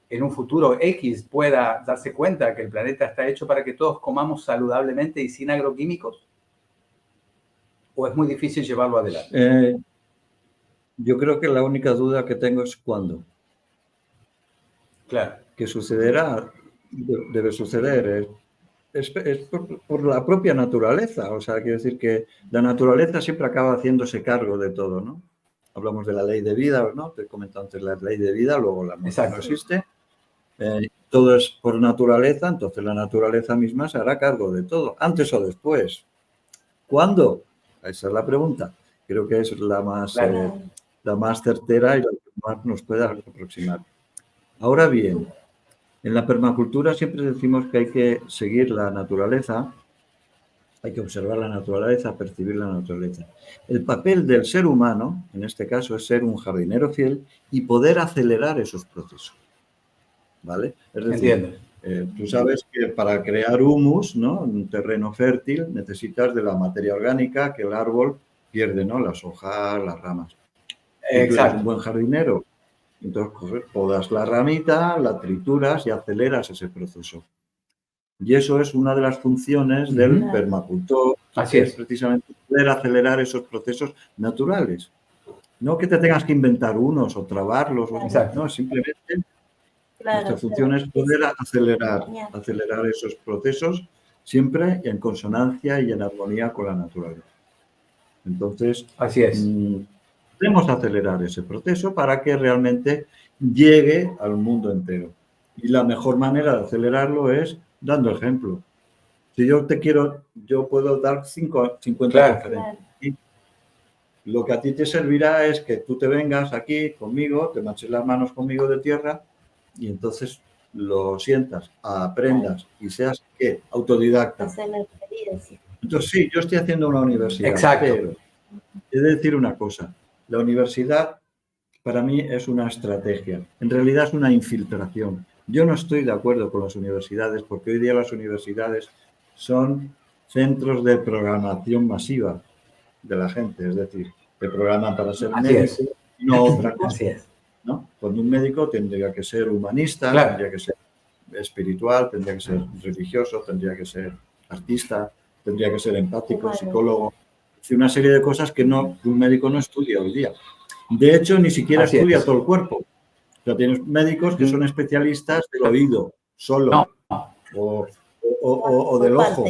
en un futuro X pueda darse cuenta que el planeta está hecho para que todos comamos saludablemente y sin agroquímicos? ¿O es muy difícil llevarlo adelante? Yo creo que la única duda que tengo es cuándo. Claro. Que sucederá, debe suceder. Es por la propia naturaleza. O sea, quiero decir que la naturaleza siempre acaba haciéndose cargo de todo, ¿no? Hablamos de la ley de vida, ¿no? Te he comentado antes la ley de vida, luego la muerte no existe. Todo es por naturaleza, entonces la naturaleza misma se hará cargo de todo, antes o después. ¿Cuándo? Esa es la pregunta. Creo que es la más certera y la que más nos puede aproximar. Ahora bien, en la permacultura siempre decimos que hay que seguir la naturaleza, hay que observar la naturaleza, percibir la naturaleza. El papel del ser humano, en este caso, es ser un jardinero fiel y poder acelerar esos procesos. ¿Vale? Es decir, tú sabes que para crear humus, ¿no? Un terreno fértil, necesitas de la materia orgánica que el árbol pierde, ¿no? Las hojas, las ramas. Y tú eres un buen jardinero. Entonces, podas la ramita, la trituras y aceleras ese proceso. Y eso es una de las funciones del permacultor. Así es. Precisamente poder acelerar esos procesos naturales. No que te tengas que inventar unos o trabarlos. No, simplemente nuestra función es poder acelerar esos procesos siempre en consonancia y en armonía con la naturaleza. Entonces, así es. Podemos acelerar ese proceso para que realmente llegue al mundo entero. Y la mejor manera de acelerarlo es dando ejemplo. Si yo yo puedo dar 50 conferencias. ¿Sí? Lo que a ti te servirá es que tú te vengas aquí conmigo, te manches las manos conmigo de tierra y entonces lo sientas, aprendas y seas, ¿qué? Autodidacta. Entonces, sí, yo estoy haciendo una universidad, pero he de decir una cosa. La universidad, para mí, es una estrategia. En realidad es una infiltración. Yo no estoy de acuerdo con las universidades porque hoy día las universidades son centros de programación masiva de la gente. Es decir, te programan para ser médico y no otra cosa. Así es. ¿No? Cuando un médico tendría que ser humanista, tendría que ser espiritual, tendría que ser religioso, tendría que ser artista, tendría que ser empático, psicólogo. Una serie de cosas que un médico no estudia hoy día. De hecho, ni siquiera estudia todo el cuerpo. O sea, tienes médicos que son especialistas del oído, solo, o del ojo.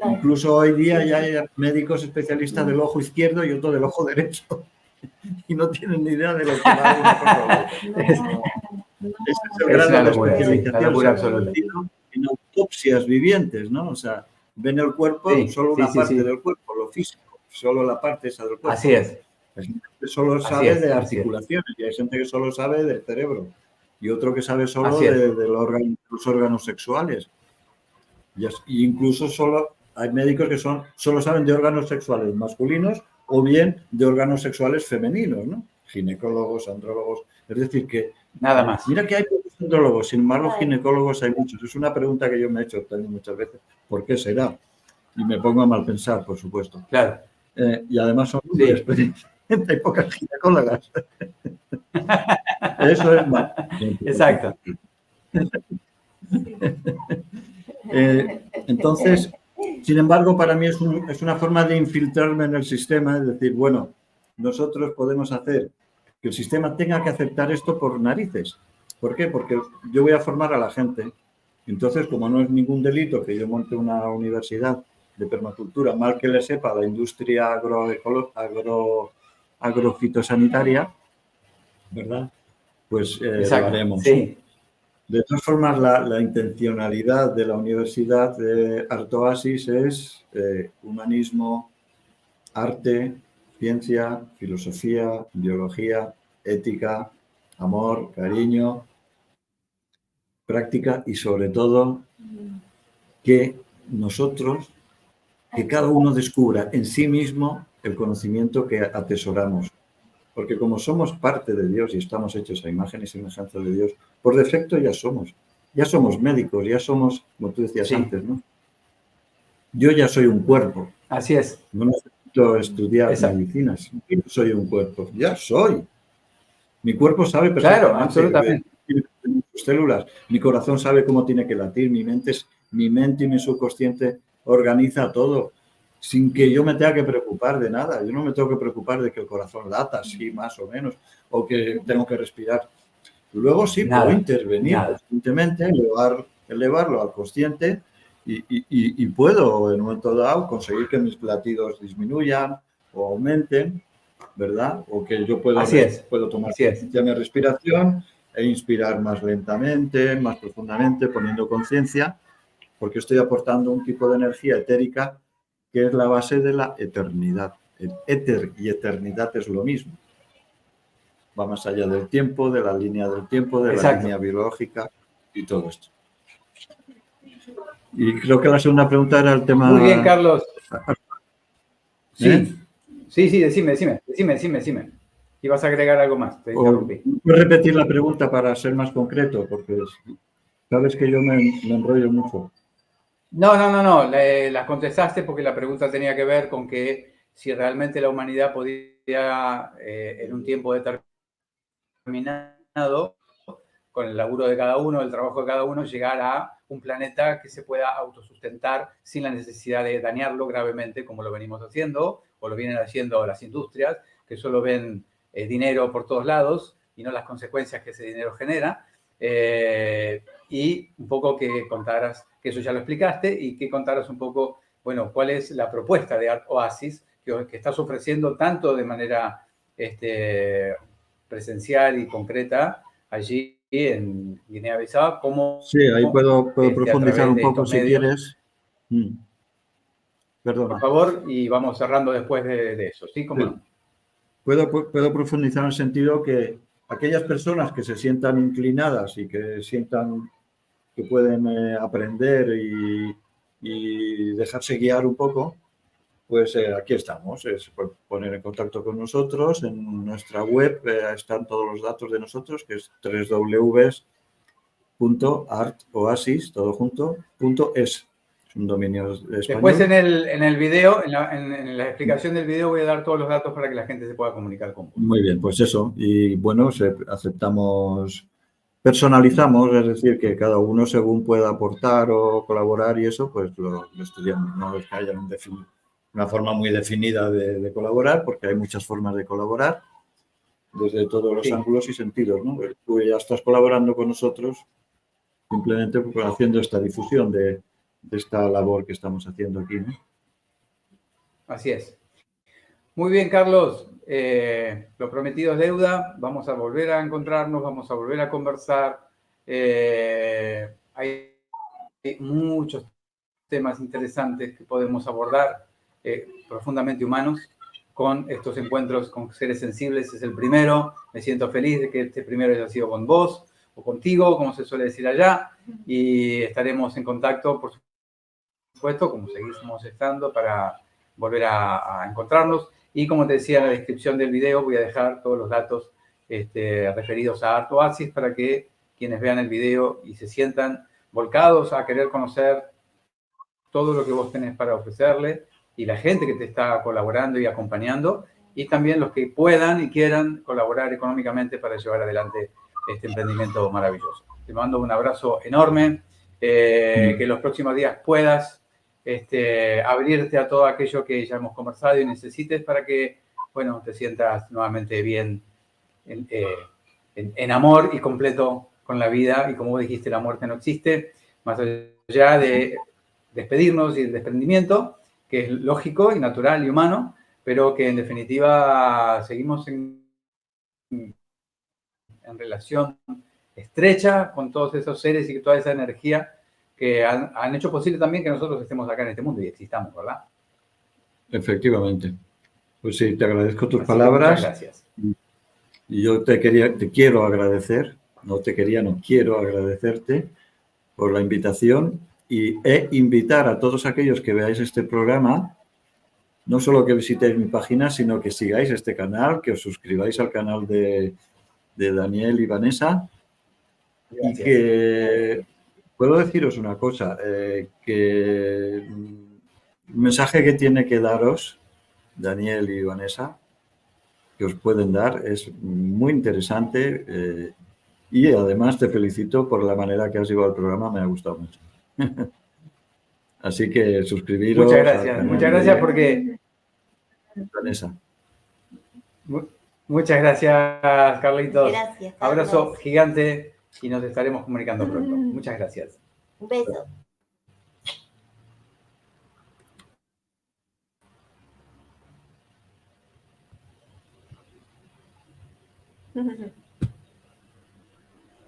Incluso hoy día ya hay médicos especialistas del ojo izquierdo y otro del ojo derecho. Y no tienen ni idea de lo que va a Ese es el grado de especialización en autopsias vivientes, ¿no? O sea, ven el cuerpo, solo una parte del cuerpo, lo físico, solo la parte esa del cuerpo. Así es. Hay gente que solo sabe de articulaciones y hay gente que solo sabe del cerebro y otro que sabe solo de los órganos sexuales. Y incluso hay médicos que solo saben de órganos sexuales masculinos o bien de órganos sexuales femeninos, ¿no? Ginecólogos, andrólogos. Es decir, que nada más. Mira que hay pocos andrólogos, sin embargo, ginecólogos hay muchos. Es una pregunta que yo me he hecho también muchas veces. ¿Por qué será? Y me pongo a mal pensar, por supuesto. Claro. Y además son muy experiencias. Hay pocas ginecólogas. Eso es mal. Exacto. Entonces, sin embargo, para mí es una forma de infiltrarme en el sistema, es decir, bueno, nosotros podemos hacer que el sistema tenga que aceptar esto por narices. ¿Por qué? Porque yo voy a formar a la gente. Entonces, como no es ningún delito que yo monte una universidad de permacultura, mal que le sepa la industria agrofitosanitaria, ¿verdad? Pues lo haremos. Sí. De todas formas, la intencionalidad de la Universidad de Artoasis es humanismo, arte, ciencia, filosofía, biología, ética, amor, cariño, práctica y sobre todo que nosotros, que cada uno descubra en sí mismo el conocimiento que atesoramos. Porque como somos parte de Dios y estamos hechos a imagen y semejanza de Dios, por defecto ya somos médicos, ya somos, como tú decías antes, ¿no? Yo ya soy un cuerpo. Así es. No necesito estudiar medicinas. Yo soy un cuerpo. Ya soy. Mi cuerpo sabe perfectamente. Claro, absolutamente. Sus células. Mi corazón sabe cómo tiene que latir. Mi mente y mi subconsciente organiza todo sin que yo me tenga que preocupar de nada. Yo no me tengo que preocupar de que el corazón lata, así más o menos, o que tengo que respirar. Luego sí puedo intervenir conscientemente, elevarlo al consciente y puedo en un momento dado conseguir que mis latidos disminuyan o aumenten, ¿verdad? O que yo puedo tomar conciencia de mi respiración e inspirar más lentamente, más profundamente, poniendo conciencia, porque estoy aportando un tipo de energía etérica que es la base de la eternidad. El éter y eternidad es lo mismo. Va más allá del tiempo, de la línea del tiempo, de la línea biológica y todo esto. Y creo que la segunda pregunta era el tema... Muy bien, Carlos. Sí, decime. Y vas a agregar algo más, te interrumpí. ¿Puedes repetir la pregunta para ser más concreto? Porque sabes que yo me enrollo mucho. No. La contestaste porque la pregunta tenía que ver con que si realmente la humanidad podía, en un tiempo determinado, con el laburo de cada uno, el trabajo de cada uno, llegar a un planeta que se pueda autosustentar sin la necesidad de dañarlo gravemente, como lo venimos haciendo, o lo vienen haciendo las industrias, que solo ven dinero por todos lados y no las consecuencias que ese dinero genera. Y un poco que contaras, que eso ya lo explicaste, y que contaras un poco, bueno, cuál es la propuesta de Art Oasis que estás ofreciendo tanto de manera presencial y concreta allí en Guinea-Bissau, como... Sí, ahí puedo profundizar un poco si quieres. Perdona. Por favor, y vamos cerrando después de eso, ¿sí? ¿Cómo no? Puedo profundizar en el sentido que aquellas personas que se sientan inclinadas y que sientan que pueden aprender y dejarse guiar un poco, pues aquí estamos. Es poner en contacto con nosotros. En nuestra web están todos los datos de nosotros, que es www.artoasis.es. Es un dominio español. Después en el video, en la explicación del video, voy a dar todos los datos para que la gente se pueda comunicar con vos. Muy bien, pues eso. Y bueno, personalizamos, es decir, que cada uno según pueda aportar o colaborar y eso, pues lo estudiamos. No es que haya una forma muy definida de colaborar, porque hay muchas formas de colaborar desde todos los ángulos y sentidos, ¿no? Tú ya estás colaborando con nosotros simplemente haciendo esta difusión de esta labor que estamos haciendo aquí, ¿no? Así es. Muy bien, Carlos. Lo prometido es deuda. Vamos a volver a encontrarnos, vamos a volver a conversar. Hay muchos temas interesantes que podemos abordar, profundamente humanos, con estos encuentros con seres sensibles. Es el primero. Me siento feliz de que este primero haya sido con vos o contigo, como se suele decir allá. Y estaremos en contacto, por supuesto, como seguimos estando, para volver a encontrarnos. Y como te decía en la descripción del video, voy a dejar todos los datos referidos a Art Oasis para que quienes vean el video y se sientan volcados a querer conocer todo lo que vos tenés para ofrecerle y la gente que te está colaborando y acompañando, y también los que puedan y quieran colaborar económicamente para llevar adelante este emprendimiento maravilloso. Te mando un abrazo enorme que los próximos días puedas abrirte a todo aquello que ya hemos conversado y necesites para que, bueno, te sientas nuevamente bien en amor y completo con la vida. Y como vos dijiste, la muerte no existe, más allá de despedirnos y el desprendimiento, que es lógico y natural y humano, pero que en definitiva seguimos en relación estrecha con todos esos seres y toda esa energía que han hecho posible también que nosotros estemos acá en este mundo y existamos, ¿verdad? Efectivamente. Pues sí, te agradezco tus Así palabras. Muchas gracias. Y yo te quiero agradecer, no quiero agradecerte por la invitación e invitar a todos aquellos que veáis este programa, no solo que visitéis mi página, sino que sigáis este canal, que os suscribáis al canal de Daniel y Vanessa. Gracias. Y que puedo deciros una cosa, que el mensaje que tiene que daros Daniel y Vanessa, que os pueden dar, es muy interesante y además te felicito por la manera que has llevado el programa, me ha gustado mucho. Así que suscribiros. Muchas gracias porque... Vanessa. Muchas gracias, Carlitos. Gracias, Carlos. Abrazo gigante y nos estaremos comunicando pronto. Muchas gracias. Un beso.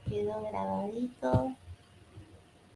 Quedó grabadito.